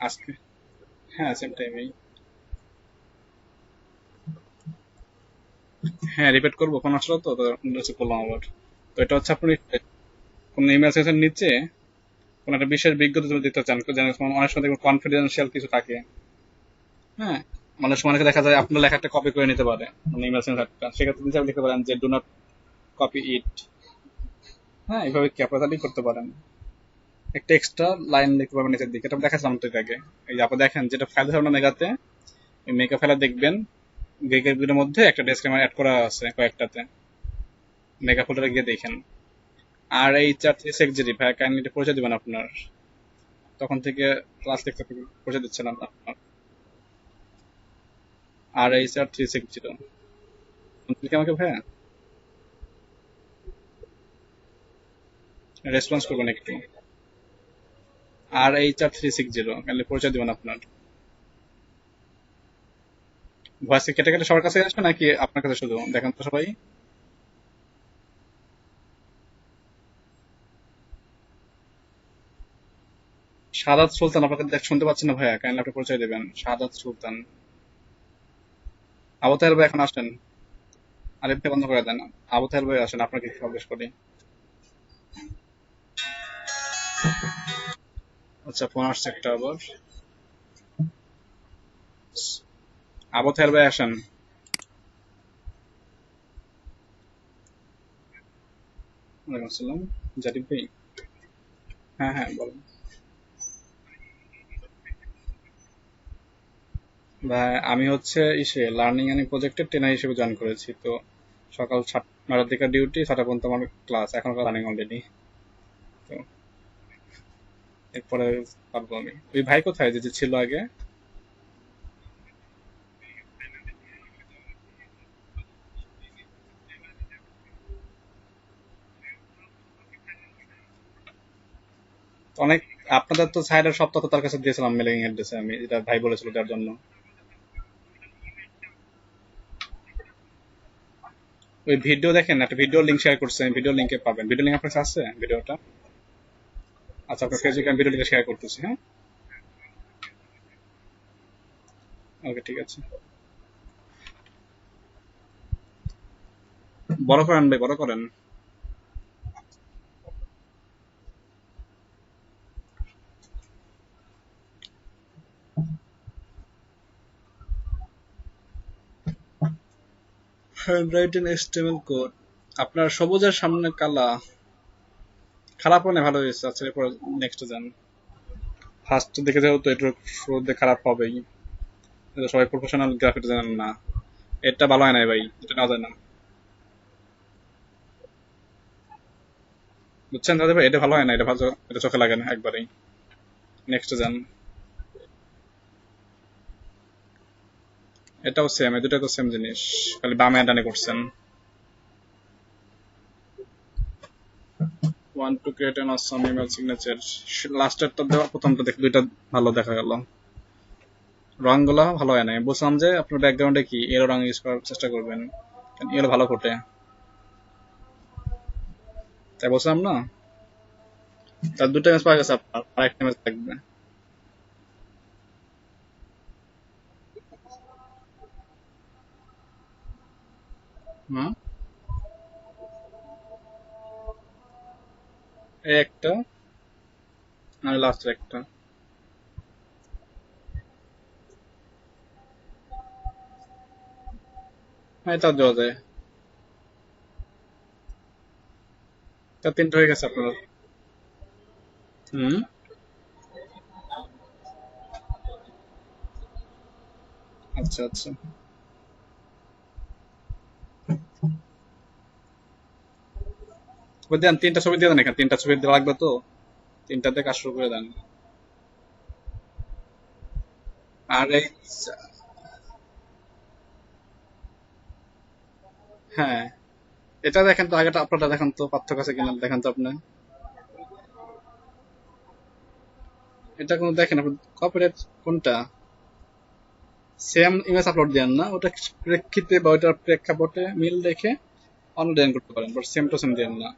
আজকে, হ্যাঁ সেম টাইমেই। হ্যাঁ রিপিট করবো, ফোন আসলো তো তো রিসিভ করলাম আবার। তো এটা হচ্ছে আপনি কোন ইমেল সেকশনের নিচে কোন একটা বিশেষ বিজ্ঞপ্তি যদি দিতে চান, যেন অনেক সময় দেখবেন কনফিডেন্সিয়াল কিছু থাকে। হ্যাঁ, অনেক সময় দেখা যায় আপনার লেখা একটা কপি করে নিতে পারে, মানে ইমেল সেন্সারটা, সেক্ষেত্রে নিচে আপনি লিখতে পারেন যে ডু নট কপি ইট। হ্যাঁ, এইভাবে ক্যাপাসালি করতে পারেন। একটা এক্সট্রা লাইন লিখতে পারবেন নিচের দিকে, এটা দেখাচ্ছিলাম তো এর আগে। এই যে আপনি দেখেন যেটা ফাইল আছে আপনার মেগাতে, এই মেগা ফাইলে দেখবেন গেগের মধ্যে একটা ডিসক্লেমার অ্যাড করা আছে কয়েকটাতে, মেগা ফোল্ডারে গিয়ে দেখেন। আর এই 436 জিবি ভাই কাইন্ডলি এটা পরিচয় দিবেন আপনার, তখন থেকে ক্লাস লিখতে পরিচয় দিচ্ছেন আপনার। আর এই 4360 কি আমাকে ভাইয়া রেসপন্স করবেন একটু। আর এই 4360 কাইন্ডলি পরিচয় দিবেন আপনার। ভয়েস কেটে কেটে সবার কাছে আসবে নাকি আপনার কাছে শুধু, দেখেন তো সবাই। শাহাদাত সুলতান, আপনাকে শুনতে পাচ্ছি না ভাইয়া, কাইন্ডলি আপনি পরিচয় দেবেন। শাহাদাত সুলতান। আবু তাহের ভাই এখন আসেন, আরিফ ভাই বন্ধ করে দেন। আবু তাহের ভাই আসেন, আপনাকে জিজ্ঞেস করি। আচ্ছা, ফোন আসছে একটা আবার। আবু তাহের ভাই আসেন। ওয়ালাইকুম আসসালাম। জারিফ ভাই। হ্যাঁ হ্যাঁ বলেন। ভাই আমি হচ্ছে ইসে লার্নিং এন্ড প্রজেক্টের ট্রেনার হিসেবে জয়েন করেছি তো। সকাল 9টার দিকে ডিউটি, 6টা পর্যন্ত আমার ক্লাস, এখন রানিং অলরেডি। তো এরপরে পারবো আমি। ওই ভাই কোথায় যে যে ছিল আগে? তো অনেক, আপনাদের তো সাইডের সব তথ্য তার কাছে দিয়েছিলাম মেলিং অ্যাড্রেসে, আমি যেটা ভাই বলেছিল দেওয়ার জন্য। ওই ভিডিও দেখেন, একটা ভিডিও লিংক শেয়ার করছে, ভিডিও লিংকে পাবেন। ভিডিও লিংক আপনার কাছে আছে ভিডিওটা? আচ্ছা, আপনার ফেসবুকে আমি ভিডিও লিংক শেয়ার করতেছি, হ্যাঁ। ওকে ঠিক আছে। বড় করেন ভাই, বড় করেন। হ্যান্ডরাইটেন এস্টিমেল কোড, আপনার সবুজের সামনে কালা, খারাপ মানে ভালো হয়েছে। আচ্ছা এরপর নেক্সট যান। ফার্স্ট দেখে যাও তো, একটু শুরুতে খারাপ হবেই, এটা সবাই প্রফেশনাল গ্রাফিক জানেন না। এটা ভালো হয় নাই ভাই, এটা না যায় না, বুঝছেন দাদা ভাই, এটা ভালো হয় না, এটা ভালো, এটা চোখে লাগে না একবারেই। নেক্সট যান। এটাও সেম, এই দুটো তো সেম জিনিস, খালি বামে ডানে করছেন। Want to create an awesome email signature, লাস্টেরটা দেওয়া, প্রথমটা দেখে দুইটা ভালো দেখা গেল। রংগুলো ভালো হয় না, বলছিলাম যে আপনার ব্যাকগ্রাউন্ডে কি এলো রং ইউজ করার চেষ্টা করবেন, কারণ এলো ভালো ফোটে, তাই বলছিলাম না। তার দুটো ইমেজ পাওয়া গেছে, আপনার আরেকটা ইমেজ লাগবে। হুম, এই একটা, আর লাস্টের একটা। এটা দেওয়া যায়। তা 3টা হয়ে গেছে আপনার। হুম। আচ্ছা আচ্ছা। দেন 3টা ছবি দিয়ে দেন, এখানে 3টা ছবি দেওয়া লাগবে তো, 3টাতে কাজ শুরু করে দেন। আর এই, হ্যাঁ, এটা দেখেন তো, আগেটা আপনারটা দেখেন তো, পার্থক্য আছে কিনা দেখেন তো আপনি। এটা কোনো দেখেন আপনি, কপিরাইট কোনটা? সেম ইমেজ আপলোড দেন না, ওটা প্রেক্ষিতে বা ওইটার প্রেক্ষাপটে মিল রেখে অন্য ডিজাইন করতে পারেন, বাট সেম টু সেম দেন না।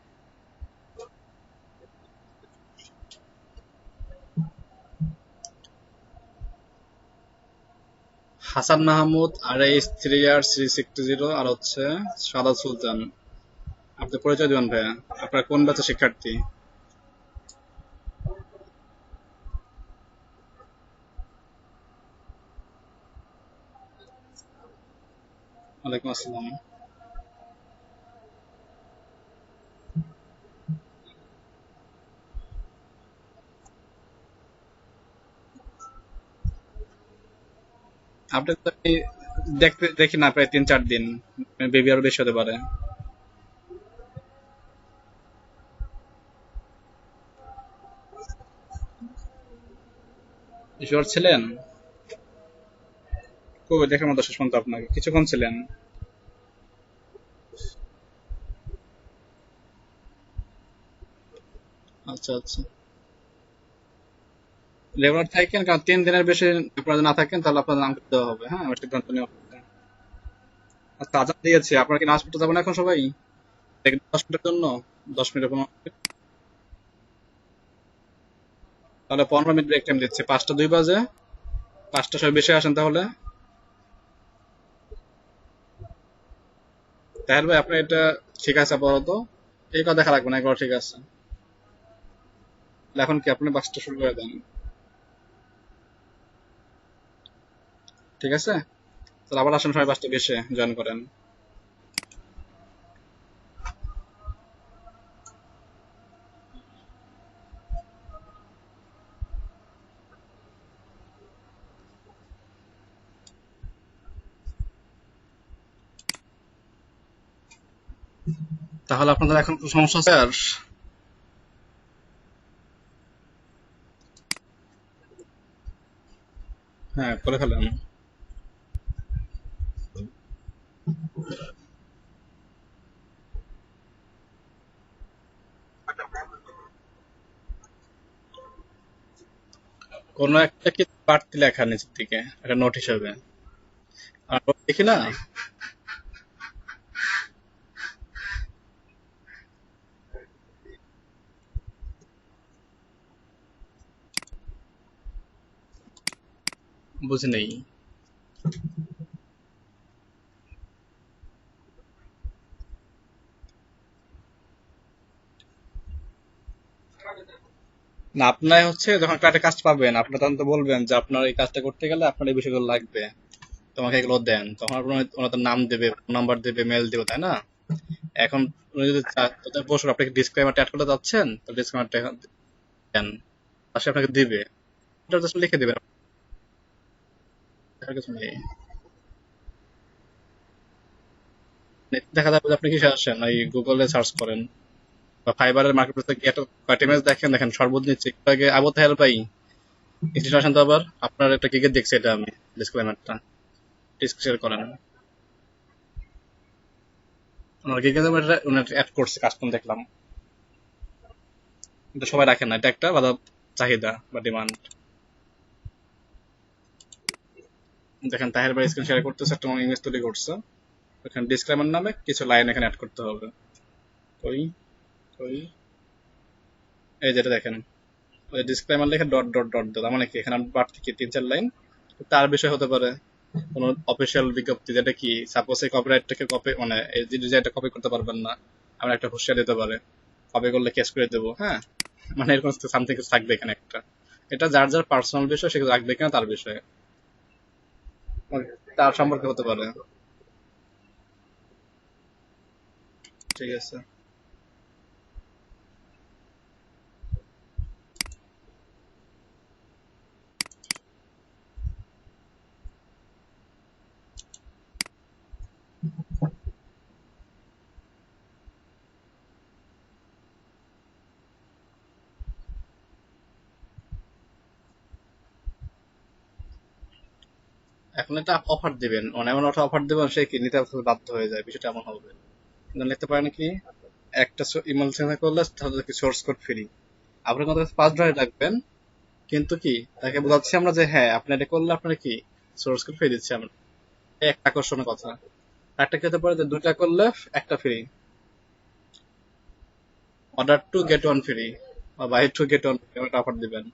হাসান মাহমুদ, RS3R360, আর হচ্ছে সাদা সুলতান। আপনি পরিচয় দিবেন ভাইয়া, আপনার কোন ব্যাচের শিক্ষার্থী? ওয়ালাইকুম আসসালাম। আপনি তো আমি দেখতে দেখি না প্রায় 3-4 দিন, বেবি আরো বেশি হতে পারে। শিওর ছিলেন? কবে দেখার মতো শেষ পর্যন্ত আপনাকে কিছুক্ষণ ছিলেন? আচ্ছা আচ্ছা। রেগুলার থাকেন, কারণ 3 দিনের বেশি আপনারা যদি না থাকেন তাহলে আপনার নাম দেওয়া হবে, হ্যাঁ, আমার সিদ্ধান্ত নেওয়া হবে। আচ্ছা, আজান দিয়েছে, আপনারা কি নামাজ পড়তে যাবেন এখন সবাই? 10 মিনিটের জন্য, 10 মিনিট 15 মিনিট। তাহলে 15 মিনিট ব্রেক টাইম দিচ্ছে, 5টা 2 বাজে, 5টা সবাই বেশি আসেন তাহলে। তাহলে ভাই আপনার এটা ঠিক আছে আপাতত, এই কথা দেখা লাগবে না, এগুলো ঠিক আছে। তাহলে এখন কি আপনি 5টা শুরু করে দেন, ঠিক আছে? তাহলে আবার আসেন সবাই 5টা 20-এ জয়েন করেন। তাহলে আপনাদের এখন কোনো সমস্যা আছে আর? হ্যাঁ, করে ফেলেন। কোনো একটা কি বাড়তি লেখা নিচের দিকে, একটা নোট হিসাবে। আর দেখি না, বুঝি নেই। না, আপনার হচ্ছে যখন একটা কাজ পাবেন, আপনি তখন তো বলবেন যে আপনার এই কাজটা করতে গেলে আপনার এই বিষয়গুলো লাগবে, তোমাকে এগুলো দেন, তখন আপনার ওনার তো নাম দেবে, ফোন নাম্বার দেবে, মেল দেবে, তাই না? এখন উনি যদি বসুন, আপনি ডিসক্লেমারটা অ্যাড করতে চাচ্ছেন, তো ডিসক্লেমারটা দেন, পাশে আপনাকে দিবে, এটা জাস্ট লিখে দিবেন, আর কিছু নেই। দেখা যাবে যে আপনি কিসে আসেন, ওই গুগলে সার্চ করেন বা ফাইবারের মার্কেট প্লেসে গিয়ে একটা কয়টা ইমেজ দেখেন, দেখেন সর্বনিচে একটু আগে আবু তাহের ভাই ইনস্টিটিউশন আসেন, তো আবার আপনার একটা কিকে দেখছে, এটা আমি ডিসক্লেমারটা শেয়ার করেন। ওনার কিকে উনি অ্যাড করছে, কাস্টম দেখলাম। কিন্তু সবাই রাখেন না, এটা একটা বাধা, চাহিদা বা ডিমান্ড। দেখেন তাহের ভাই স্ক্রিন শেয়ার করতেছে, একটা ইমেজ তৈরি করছে, ওখানে ডিসক্লেমার নামে কিছু লাইন এখানে অ্যাড করতে হবে। ওই ওই এই যেটা দেখেন, ওই ডিসক্লেমার লিখে ডট ডট ডট দাও, তার মানে কি এখানে বাড়তি কি 3-4 লাইন তার বিষয় হতে পারে, কোন অফিসিয়াল বিজ্ঞপ্তি, যেটা কি সাপোজ এই কপিরাইটটাকে কপি, মানে এই যে ডিজাইনটা কপি করতে পারবেন না, আমরা একটা হুঁশিয়ার দিতে পারে, কপি করলে কেস করে দেবো, হ্যাঁ, মানে এরকম সামথিং কিছু থাকবে এখানে একটা। এটা যার যার পার্সোনাল বিষয়, সেগুলো রাখবে কিনা তার বিষয়ে, মানে তার সম্পর্কে হতে পারে। ঠিক আছে। এখন এটা অফার দিবেন, এমন একটা অফার দিবেন সে কি নিতে বাধ্য হয়ে যায়, বিষয়টা এমন হবে। লিখতে পারেন কি, একটা ইমেল সেন্ড করলে তাদেরকে সোর্স কোড ফ্রি। আপনার আমাদের কাছে 5 ডলার রাখবেন, কিন্তু কি তাকে বোঝাচ্ছি আমরা যে হ্যাঁ আপনি এটা করলে আপনার কি সোর্স কোড ফ্রি দিচ্ছি আমরা। এই একটা আকর্ষণীয় কথা। একটা কি হতে পারে যে 2টা করলে একটা free, order two get one free বা buy two get one free একটা অফার দিবেন।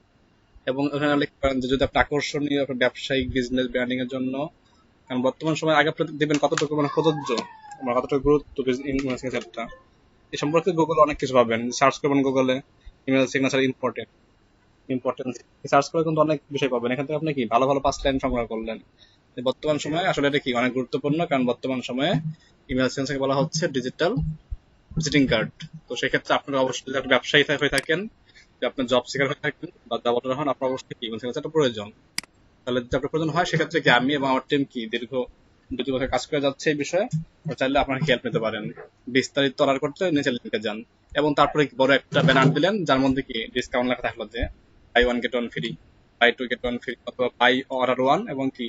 এবং ওখানে লিখতে পারেন যে যদি আপনি আকর্ষণীয় আপনার ব্যবসায়িক বিজনেস ব্র্যান্ডিং এর জন্য, কারণ বর্তমান সময় আগে আপনি দিবেন কতটুকু মানে প্রযোজ্য, আমরা কতটুকু গুরুত্ব ইনফ্লুয়েন্সারটা এই সম্পর্কে গুগল অনেক কিছু পাবেন, সার্চ করবেন গুগলে email signature important importance search করে কিন্তু অনেক বিষয় পাবেন। এখান থেকে আপনি কি ভালো ভালো 5 লাইন সংগ্রহ করলেন। বর্তমান সময়ে আসলে এটা কি অনেক গুরুত্বপূর্ণ, কারণ বর্তমান সময়ে ইমেল সিগনেচারকে বলা হচ্ছে ডিজিটাল ভিজিটিং কার্ড। তো সেক্ষেত্রে আপনারা অবশ্যই যদি একটা ব্যবসায়ী হয়ে থাকেন, যে আপনার জব সিকার হয়ে থাকেন বা জব হন, আপনার অবশ্যই কি ইমেল সিগনেচারটা প্রয়োজন। তাহলে যদি আপনার প্রয়োজন হয় সেক্ষেত্রে কি আমি এবং আমার টিম কি দীর্ঘ 2 বছর কাজ করে যাচ্ছে এই বিষয়ে, চাইলে আপনার হেল্প নিতে পারেন। বিস্তারিত অর্ডার করতে নিচে লিঙ্কে যান, এবং তারপরে বড় একটা ব্যানার দিলেন যার মধ্যে কি ডিসকাউন্ট লেখা থাকলো যে buy one get one free, buy two get one free, অথবা বাই অর্ডার ওয়ান এবং কি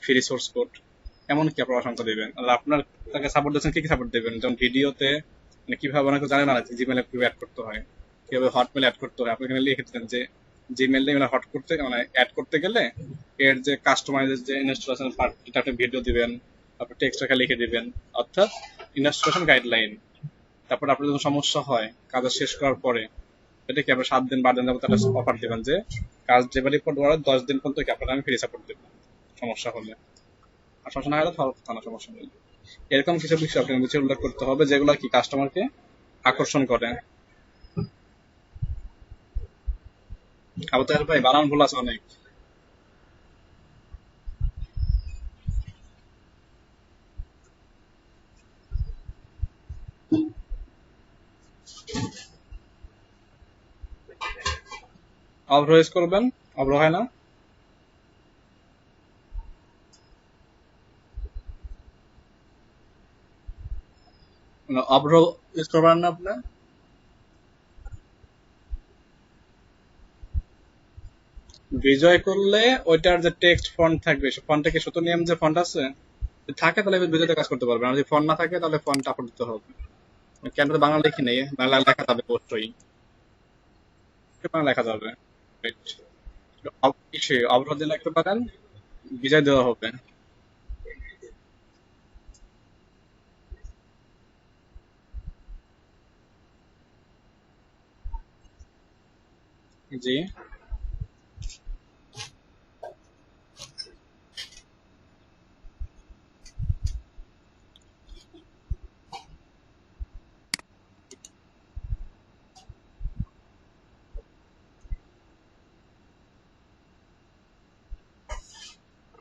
ফ্রি সোর্স কোড। এমন কি আপনার অসংখ্য দিবেন। আর আপনার তাকে সাপোর্ট দিচ্ছেন, কি কি সাপোর্ট দিবেন, যেমন ভিডিওতে মানে কিভাবে অনেকে জানে না জিমেলে কিভাবে অ্যাড করতে হয়, কিভাবে হটমেল অ্যাড করতে হয়। আপনি এখানে লিখে দিতেন যে জিমেল ইমেল হট করতে মানে অ্যাড করতে গেলে এর যে কাস্টমাইজের যে ইনস্টলেশন পার্ট, এটা আপনি ভিডিও দিবেন, তারপর টেক্সট রেখে লিখে দিবেন, অর্থাৎ ইনস্টলেশন গাইডলাইন। তারপর আপনার যখন সমস্যা হয় কাজ শেষ করার পরে, এটা কি আপনার 7 দিন 12 দিন যাবত একটা অফার দিবেন যে কাজ ডেলিভারি পর 10 দিন পর্যন্ত কি আপনার আমি ফ্রি সাপোর্ট দেবো সমস্যা হলে। আর সমস্যা না হলে থানা সমস্যা নেই। এরকম কিছু বিষয় আপনার নিচে উল্লেখ করতে হবে যেগুলো কি কাস্টমারকে আকর্ষণ করে। আবার তাহলে ভাই বানান ভুল আছে অনেক। অভ্র ইউজ করবেন, অভ্র হয় না। মানে অভ্র ইউজ করবেন না আপনার। বিজয় করলে ওইটার যে টেক্সট ফন্ট থাকবে সে ফন্টে কি শত নিয়ম যে ফন্ট আছে যদি থাকে তাহলে বিজয়তে কাজ করতে পারবেন, আর যদি ফন্ট না থাকে তাহলে ফন্ট আপলোড দিতে হবে। কেন তো বাংলা লিখি নেই, বাংলা লেখা যাবে অবশ্যই, বাংলা লেখা যাবে। Right. কিসে অবরোধ দিয়ে লিখতে পারেন, বিজয় দেওয়া হবে। জি,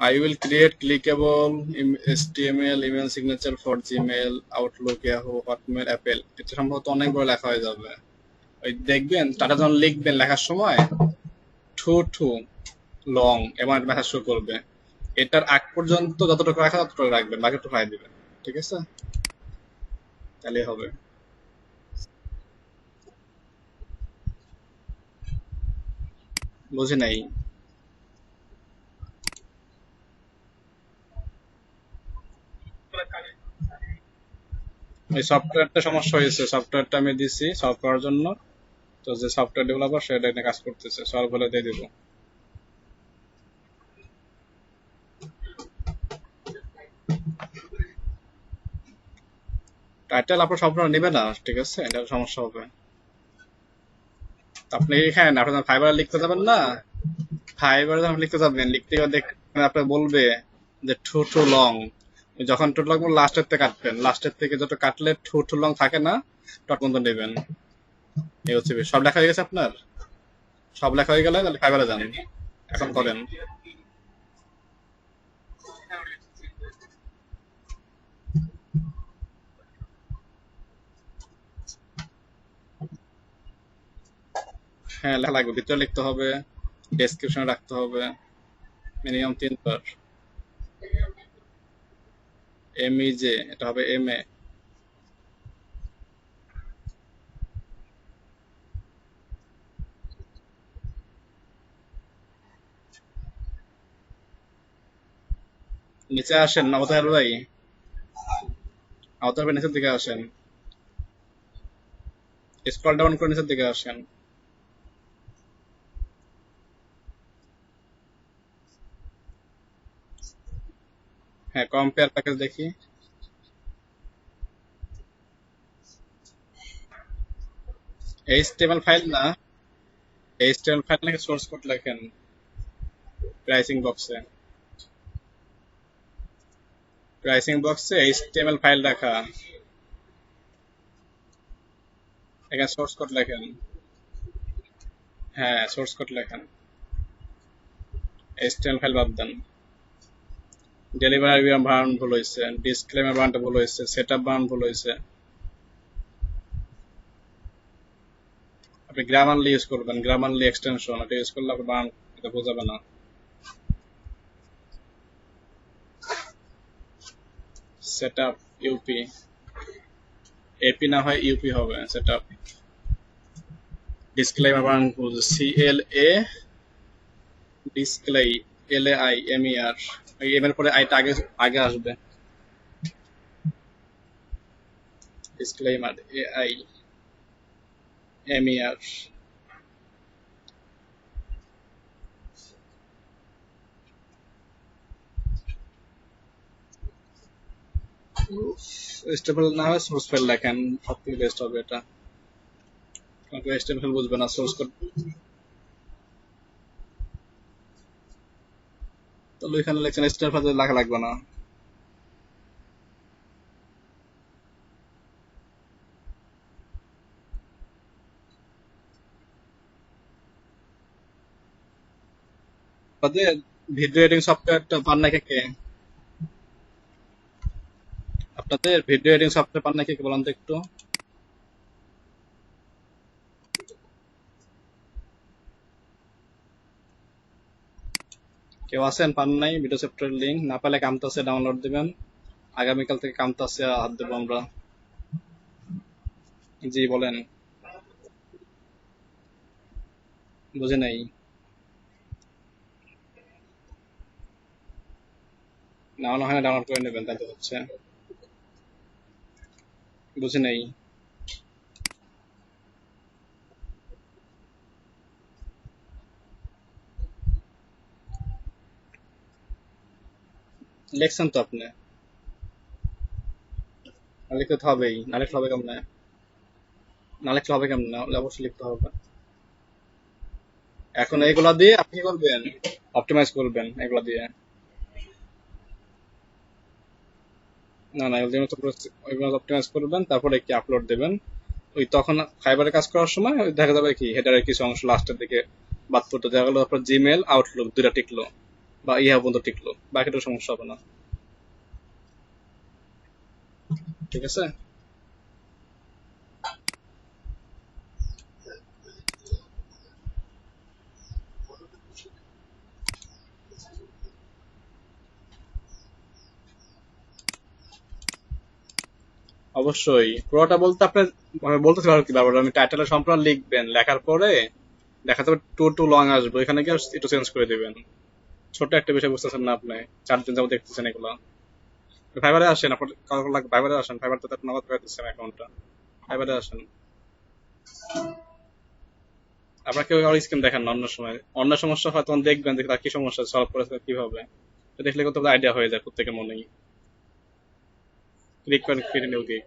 I will create clickable HTML email signature for Gmail, Outlook, Yahoo, Hotmail, Apple। এটা সম্ভবত অনেক বড় লেখা হয়ে যাবে। ওই দেখবেন টাটা যখন লিখবেন লেখার সময় টু টু লং এবং একটা মেসেজ শো করবে। এটার আগ পর্যন্ত যতটুকু রাখা ততটুকু রাখবেন, বাকিটুকু ফাই দিবেন। ঠিক আছে, তাহলেই হবে। বুঝি নাই। ওই সফটওয়্যারটা সমস্যা হয়েছে, সফটওয়্যারটা আমি দিছি সলভ করার জন্য। তো যে সফটওয়্যার ডেভেলপার সেটা নিয়ে কাজ করতেছে, সলভ হলে দিয়ে দিব। টাইটেল আপনার সম্পূর্ণ নেবে না, ঠিক আছে, এটা সমস্যা হবে। তো আপনি এখানে আপনি ফাইবার লিখতে যাবেন না, ফাইবার যখন লিখতে যাবেন, লিখতে গিয়ে দেখবেন আপনার বলবে যে টু টু লং। যখন টু লং লাস্টের থেকে কাটবেন, লাস্টের থেকে যত কাটলে টু টু লং থাকে না তত পর্যন্ত নেবেন। এই হচ্ছে সব লেখা হয়ে গেছে আপনার, সব লেখা হয়ে গেলে তাহলে ফাইবারে যান, এখন করেন। হ্যাঁ লেখা লাগবে, ভিতরে লিখতে হবে, ডেসক্রিপশনে রাখতে হবে মিনিমাম 3 বার। ME এটা হবে MA। নিচে আসেন অবতার ভাই, অবতার ভাই নিচের দিকে আসেন, স্ক্রল ডাউন করে নিচের দিকে আসেন। হ্যাঁ কম্পেয়ার প্যাকেজ দেখি। HTML ফাইল না, HTML ফাইল নাকি সোর্স কোড লেখেন প্রাইসিং বক্সে, প্রাইসিং বক্সে HTML ফাইল রাখা, এখানে সোর্স কোড লেখেন। হ্যাঁ সোর্স কোড লেখেন, HTML ফাইল বাদ দেন। ডেলিভারি বানান ভুল হয়েছে, ডিসক্লেমার বানানটা ভুল হয়েছে, সেটআপ বানান ভুল হয়েছে। আপনি গ্রামারলি ইউজ করবেন, গ্রামারলি এক্সটেনশন এটা ইউজ করলে আপনার বানান এটা বোঝাবে না। সেটআপ ইউপি, এপি না হয় ইউপি হবে সেটআপ। ডিসক্লেমার বানান ভুল, CLA ডিসক্লেই, LAIMER, এম এর পরে আইটা আগে আগে আসবে। Disclaimer AIMER। স্টেবল না হয় সোর্স ফাইল লেখেন, সব থেকে বেস্ট হবে এটা। স্টেবল ফাইল বুঝবে না, সোর্স কোড তাহলে ওইখানে লেখছেন, স্টেবল ফাইল লেখা লাগবে না। আপনাদের ভিডিও এডিটিং সফটওয়্যারটা পান না কে কে? আপনাদের ভিডিও এডিটিং সফটওয়্যার পান না কে কে বলেন তো একটু। কেউ আছেন পান নাই? ভিডিও সফটওয়্যার লিঙ্ক না পেলে কামতাসে ডাউনলোড দিবেন, আগামীকাল থেকে কামতাসে হাত দেবো আমরা। জি বলেন। বুঝে নাই, না হলে হয় ডাউনলোড করে নেবেন, তাই তো হচ্ছে। বুঝে নাই। লেখছেন তো আপনি, না লিখতে তো হবেই, না লিখলে হবে কেমনে? না লিখলে হবে কেমনে? না হলে অবশ্যই লিখতে হবে। এখন এগুলা দিয়ে আপনি কি করবেন? অপটিমাইজ করবেন এগুলা দিয়ে। না না এগুলো অপটিমাইজ করবেন, তারপরে কি আপলোড দেবেন। ওই তখন ফাইবারে কাজ করার সময় ওই দেখা যাবে কি হেডারের কিছু অংশ লাস্টের দিকে বাদ পড়তে, দেখা গেলো আপনার জিমেল আউটলুক দুইটা টিকলো বা ইহা পর্যন্ত টিকলো, বাকিটা সমস্যা হবে না। ঠিক আছে। অবশ্যই পুরোটা বলতে আপনার আমি বলতেছি আর কি, বারবার আমি টাইটেলের সম্পূর্ণ লিখবেন, লেখার পরে দেখা যাবে টু লং আসবে, ওইখানে গিয়ে একটু চেঞ্জ করে দিবেন। ছোট একটা বিষয় বুঝতেছেন না আপনি, 4 দিন যাবত দেখতেছেন এগুলো। ফাইবারে আসেন, আপনার কাগজ লাগবে, ফাইবারে আসেন, ফাইবার তো নগদ করে দিচ্ছেন অ্যাকাউন্টটা, ফাইবারে আসেন। আপনাকে ওই স্কিম দেখান না অন্য সময়, অন্য সমস্যা হয় তখন দেখবেন যে তার কি সমস্যা সলভ করেছে কিভাবে, তো দেখলে কত আইডিয়া হয়ে যায় প্রত্যেকের মনেই। ক্লিক করেন ক্রিয়েট নিউ গিগ।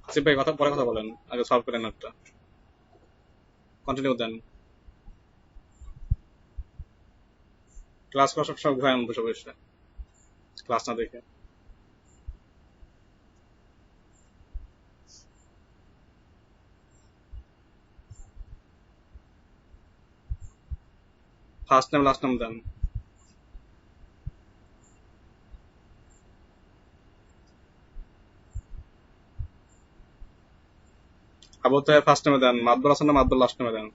আসিফ ভাই কথা পরে কথা বলেন, আগে সলভ করেন একটা, কন্টিনিউ দেন। ক্লাস করা সব সব ঘুরায় বসে বসে, ক্লাস না দেখে। ফার্স্ট নেম লাস্ট নেম দেন। আবু তাহের ফার্স্ট নেমে দেন, মাতবর আছে না, মাতবর লাস্ট নেমে দেন।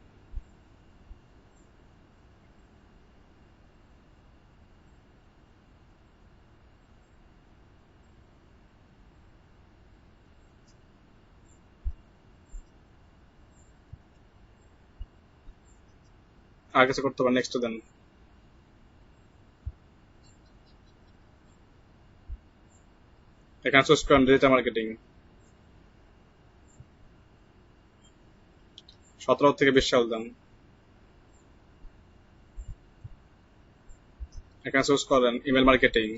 আর কিছু করতে পারেন, নেক্সট দেন। এখানে চুজ করেন ডিজিটাল মার্কেটিং, 17 থেকে 20 সাল দেন। এখানে চুজ করেন email marketing,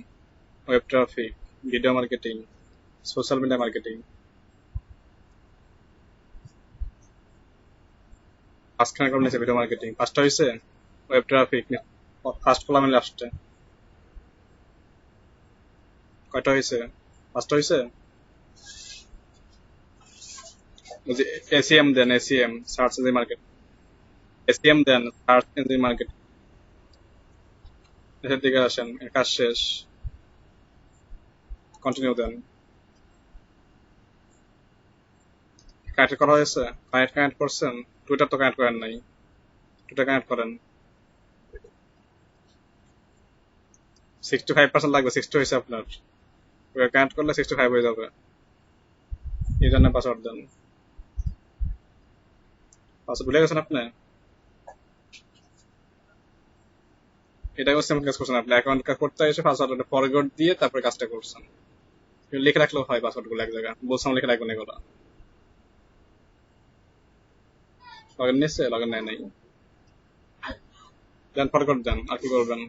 web traffic, video marketing, social media marketing. পাঁচখানা করে নিয়েছে ভিডিও মার্কেটিং, পাঁচটা হয়েছে। ওয়েব ট্রাফিক ফার্স্ট কলামে লাস্টে কয়টা হয়েছে? পাঁচটা হয়েছে। SEM then, SEM search engine market, SEM then search engine market. এসের দিকে আসেন, কাজ শেষ, কন্টিনিউ দেন। কানেক্ট করা হয়েছে, কানেক্ট করছেন। টুইটার তো কানেক্ট করেন নাই, টুইটার কানেক্ট করেন। 65% লাগবে, 60 হয়েছে আপনার। কানেক্ট করলে 65 হয়ে যাবে। এই জন্য পাসওয়ার্ড দেন। পাসওয়ার্ড ভুলে গেছেন আপনি? এটাও সেম কাজ করছেন আপনি, অ্যাকাউন্ট করতে এসে পাসওয়ার্ড ফরগট দিয়ে তারপরে কাজটা করছেন। লিখে রাখলেও হয় পাসওয়ার্ড গুলো এক জায়গায়, বলছিলাম লিখে রাখবেন এগুলো। লগইন নিচ্ছে, লগইন নেয় নাই, দেন ফরগট দেন। আর কি করবেন?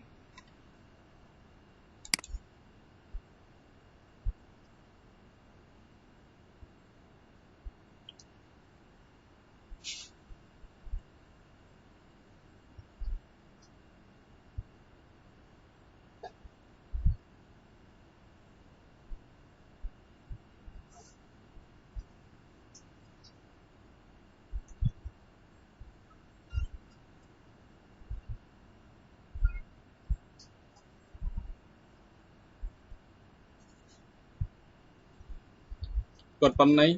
কোড পান নাই?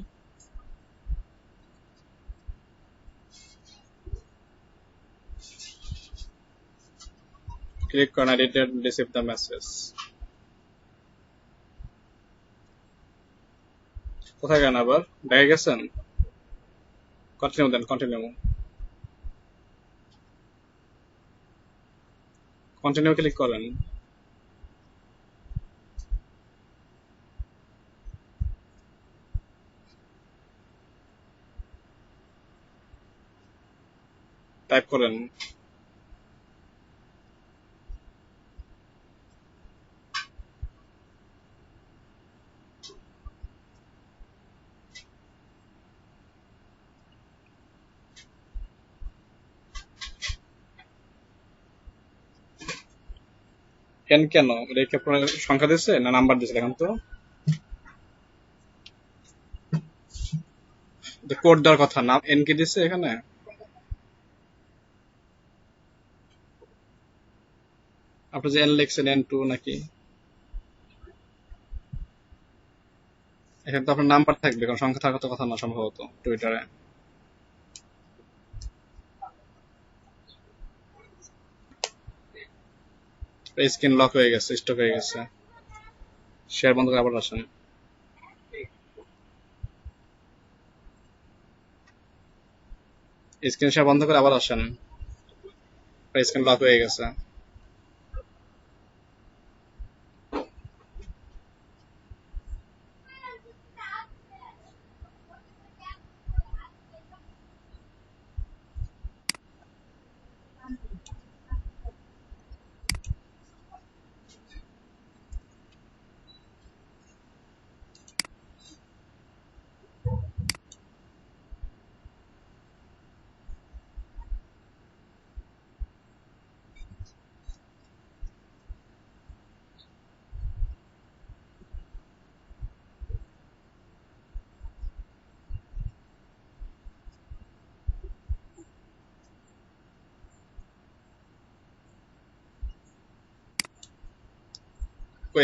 ক্লিক করেন এডিট রিসিভ দ্য মেসেজ। কোথায় গেলেন আবার? দেখে গেছেন? কন্টিনিউ দেন, কন্টিনিউ, কন্টিনিউ ক্লিক করেন। টাইপ করেন। এন কেন? এটা কি আপনার সংখ্যা দিচ্ছে না নাম্বার দিচ্ছে? এখন তো কোড দেওয়ার কথা, নাম এন কি দিচ্ছে এখানে? আপনি যে এন লিখছেন এন টু নাকি? এখানে তো আপনার নাম্বার থাকবে, কারণ সংখ্যা থাকার তো কথা না সম্ভবত টুইটারে। স্ক্রিন লক হয়ে গেছে, স্টক হয়ে গেছে। শেয়ার বন্ধ করে আবার আসেন। স্ক্রিন শেয়ার বন্ধ করে আবার আসেন, স্ক্রিন লক হয়ে গেছে।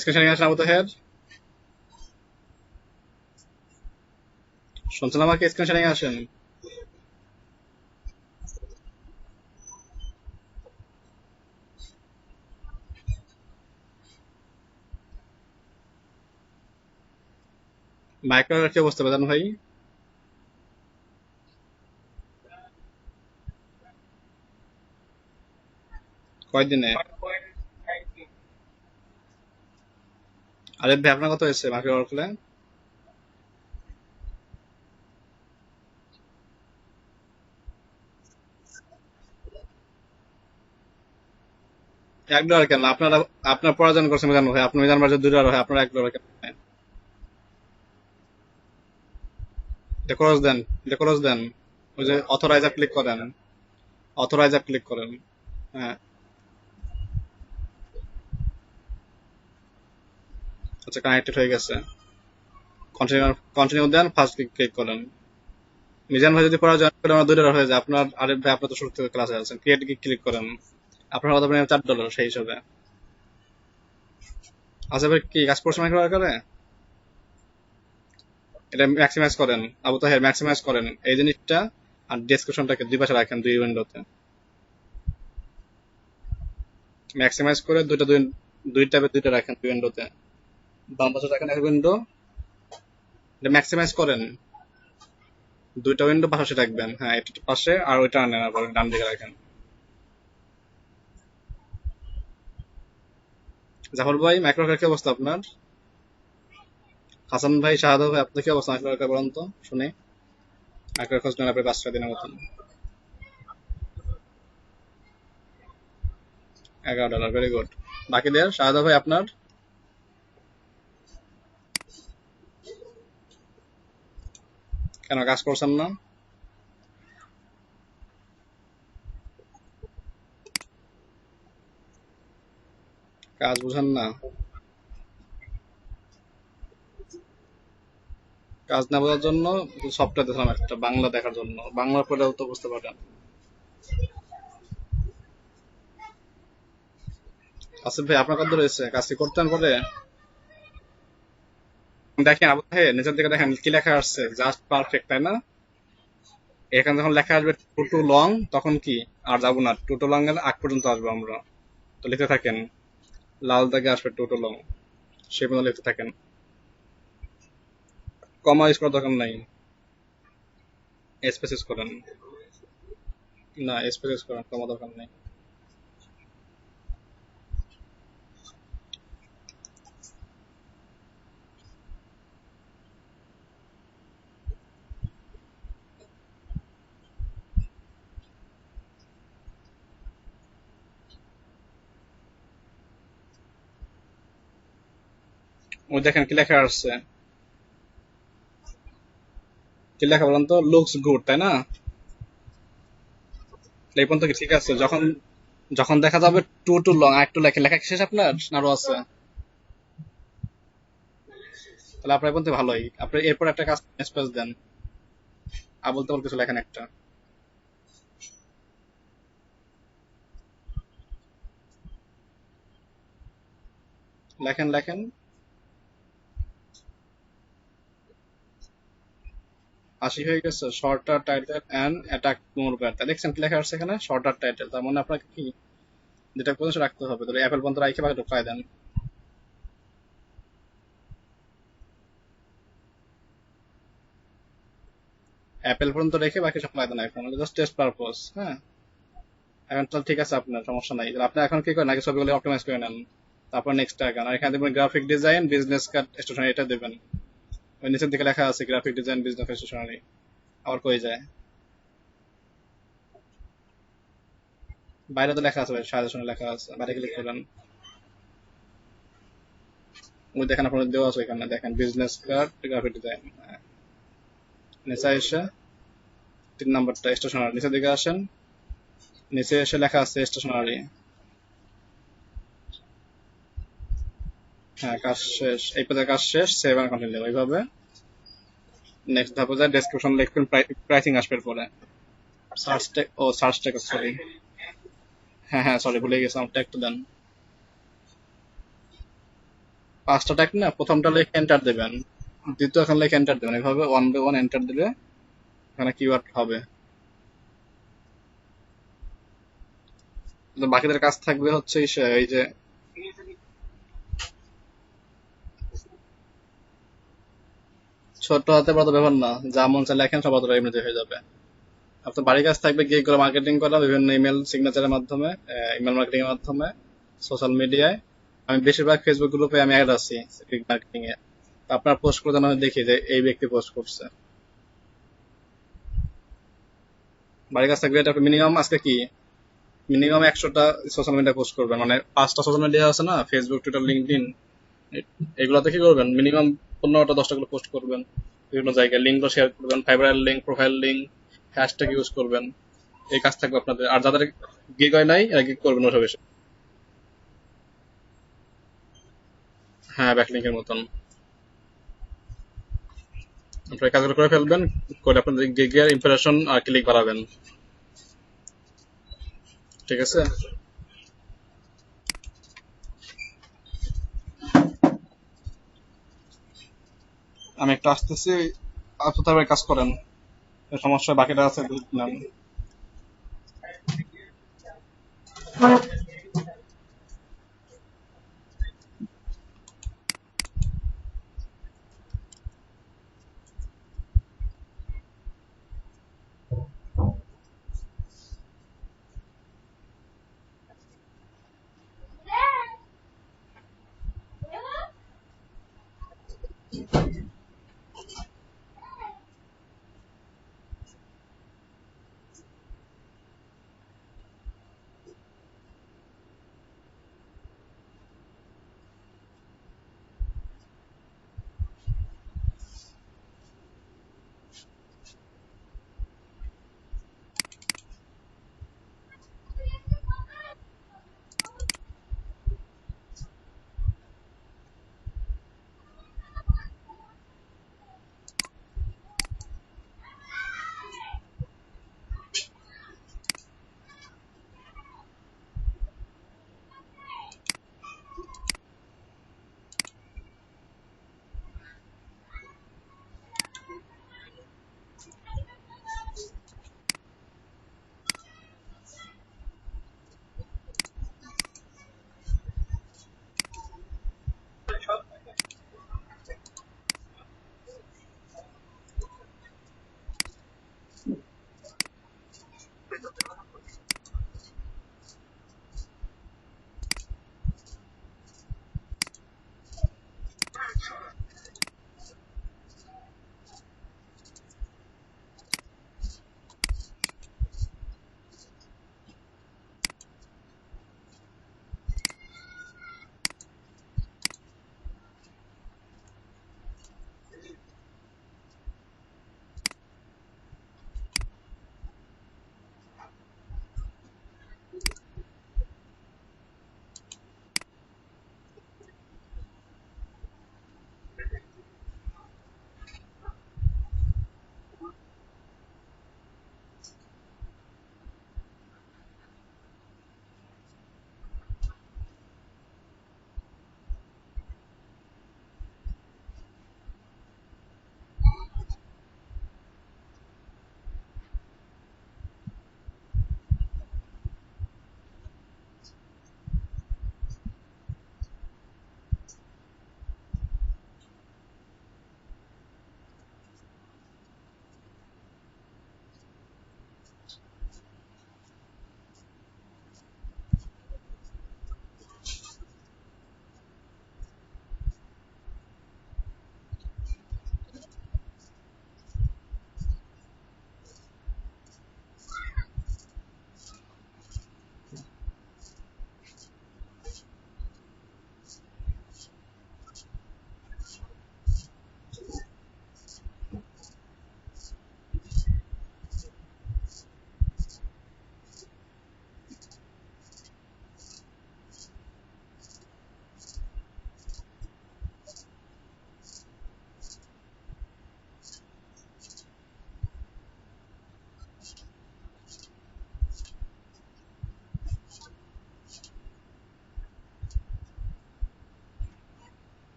স্ক্রিন শেয়ারিং আসেন আবু তাহের। শুনছেন আমাকে? স্ক্রিন শেয়ারিং আসেন। মাইক্রোর কি অবস্থা বেদান ভাই? কয়দিনে? আরে ভাই আপনার কত হয়েছে মাইক্রো ওয়ার্কলে? 1 ডলার কেন? আপনারা আপনার পড়াশোনা করছেন মিজান ভাই, আপনি মিজান ভাই 2 ডলার হয়, আপনার 1 ডলার কেন? এটা ক্রস দেন, এটা ক্রস দেন। ওই যে অথরাইজার ক্লিক করেন, অথরাইজার ক্লিক করেন। হ্যাঁ, আচ্ছা কানেক্টেড হয়ে গেছে। কন্টিনিউ, কন্টিনিউ দেন, ফার্স্ট ক্লিক করেন। মিজান ভাই যদি পড়া জয়েন করে আমার 2 ডলার হয়ে যায়, আপনার আরিফ ভাই আপনার তো শুরু থেকে ক্লাসে আছেন, ক্রিয়েট ক্লিক করেন, আপনার কত পরিমাণে 4 ডলার সেই হিসাবে। আচ্ছা ভাই কি কাজ করছে মাইক্রো ওয়ার্কারে? এটা ম্যাক্সিমাইজ করেন, আবু তাহের ম্যাক্সিমাইজ করেন এই জিনিসটা, আর ডেসক্রিপশনটাকে দুই পাশে রাখেন, দুই উইন্ডোতে ম্যাক্সিমাইজ করে দুই ট্যাবে দুইটা রাখেন, দুই উইন্ডোতে। বাম পাশে রাখেন এক উইন্ডো, এটা ম্যাক্সিমাইজ করেন, দুইটা উইন্ডো পাশে রাখবেন। হ্যাঁ, এটা পাশে আর ওইটা আনেন, আবার ডান দিকে রাখেন। জাফর ভাই মাইক্রোফোনের কি অবস্থা আপনার? হাসান ভাই, শাহাদ ভাই, আপনার কি অবস্থা মাইক্রোফোনের বলেন তো শুনে। মাইক্রো খোঁজ নেন আপনি 5-6 দিনের মতন। 11 ডলার, ভেরি গুড। বাকিদের শাহাদ ভাই আপনার? কেন কাজ করছেন না? কাজ বুঝেন না? কাজ না বোঝার জন্য সফটওয়্যার দেখলাম একটা, বাংলা দেখার জন্য, বাংলা পড়লেও তো বুঝতে পারেন। আসিফ ভাই আপনার কত রয়েছে, কাজটি করতেন পরে? দেখেন আবু ভাই নিচের দিকে দেখেন কি লেখা আসছে, জাস্ট পারফেক্ট, তাই না? এখানে যখন লেখা আসবে টু টু লং, তখন কি আর যাবো না, টু টু লং এর আগ পর্যন্ত আসবো আমরা। তো লিখতে থাকেন, লাল দাগে আসবে টু টু লং, সে পর্যন্ত লিখতে থাকেন। কমা ইউজ করার দরকার নাই, স্পেস ইউজ করেন। না, স্পেস ইউজ করেন, কমা দরকার নেই। ওই দেখেন কি লেখা আসছে, কি লেখা বলেন তো, লুকস গুড, তাই না? এই পর্যন্ত কি ঠিক আছে? যখন যখন দেখা যাবে টু টু লং, আর একটু লেখা লেখা কি শেষ আপনার না আরো আছে? তাহলে আপনার এই পর্যন্ত ভালোই। আপনি এরপর একটা কাজ স্পেস দেন, আবল তাবল কিছু লেখেন একটা, লেখেন লেখেন। 80 হয়ে গেছে। Shorter title and attack more bat, দেখছেন কি লেখা আসছে এখানে, শর্টার টাইটেল, তার মানে আপনাকে কি যেটা পর্যন্ত রাখতে হবে, ধরো অ্যাপেল পর্যন্ত রাখে বাকি ঢুকাই দেন। অ্যাপেল পর্যন্ত রেখে বাকি সব লাই দেন, এখন জাস্ট টেস্ট পারপোজ। হ্যাঁ, এখন তাহলে ঠিক আছে, আপনার সমস্যা নাই। তাহলে আপনি এখন কি করেন, আগে ছবিগুলো অপটিমাইজ করে নেন, তারপর নেক্সট আগান। আর এখানে দেবেন graphic design, business card, stationery, এটা দেবেন। ওই নিচের দিকে লেখা আছে গ্রাফিক ডিজাইন, বিজনেস স্টেশনারি, আবার কই যায়? বাইরে তো লেখা আছে ভাই, সাজেশনে লেখা আছে, বাইরে ক্লিক করেন। ওই দেখেন আপনার দেওয়া আছে এখানে, দেখেন বিজনেস কার্ড, গ্রাফিক ডিজাইন। নিচে এসে 3 নাম্বারটা স্টেশনারি, নিচের দিকে আসেন, নিচে এসে লেখা আছে স্টেশনারি। হ্যাঁ, কাজ শেষ, এই পর্যায়ে কাজ শেষ, সেভ এন্ড কন্টিনিউ, এইভাবে নেক্সট ধাপে যায় ডেসক্রিপশন লিখবেন, প্রাইসিং আসবে পরে। সার্চ ট্যাগ, ও সার্চ ট্যাগ, সরি। হ্যাঁ হ্যাঁ, সরি ভুলে গেছিলাম, ট্যাগটা দেন। 5টা ট্যাগ না, প্রথমটা লিখে এন্টার দেবেন, দ্বিতীয় এখানে লিখে এন্টার দেবেন, এভাবে 1/1 এন্টার দিলে এখানে কিওয়ার্ড হবে। তো বাকিদের কাজ থাকবে হচ্ছে এই যে ছোট হাতে বড় ব্যাপার না, যা মন চায় লেখেন সব অতটা এমনিতে হয়ে যাবে। আপনার বাড়ির কাজ থাকবে গিয়ে করে মার্কেটিং করা, বিভিন্ন ইমেল সিগনেচারের মাধ্যমে, ইমেল মার্কেটিং এর মাধ্যমে, সোশ্যাল মিডিয়ায়। আমি বেশিরভাগ ফেসবুক গ্রুপে আমি অ্যাড আছি মার্কেটিং এ। আপনার পোস্ট করে যেন আমি দেখি যে এই ব্যক্তি পোস্ট করছে। বাড়ির কাজ থাকবে এটা মিনিমাম আজকে কি মিনিমাম 100টা সোশ্যাল মিডিয়া পোস্ট করবেন, মানে 5টা সোশ্যাল মিডিয়া আছে না, ফেসবুক, টুইটার, লিঙ্কডইন, এগুলাতে কি করবেন মিনিমাম 15টা 10টা করে পোস্ট করবেন। বিভিন্ন জায়গায় লিঙ্কগুলো শেয়ার করবেন, fibre link, profile link, hashtag use করবেন। এই কাজ থাকবে আপনাদের। আর যাদের গিগ হয় নাই এরা গিগ করবেন ওসব এসে। হ্যাঁ, ব্যাকলিঙ্কের মতন আপনারা কাজগুলো করে ফেলবেন, করে আপনাদের গিগের ইমপ্রেশন আর ক্লিক বাড়াবেন। ঠিক আছে, আমি একটু আসতেছি, আপনি তারপরে কাজ করেন। সমস্যা বাকিটা আছে দেখলাম।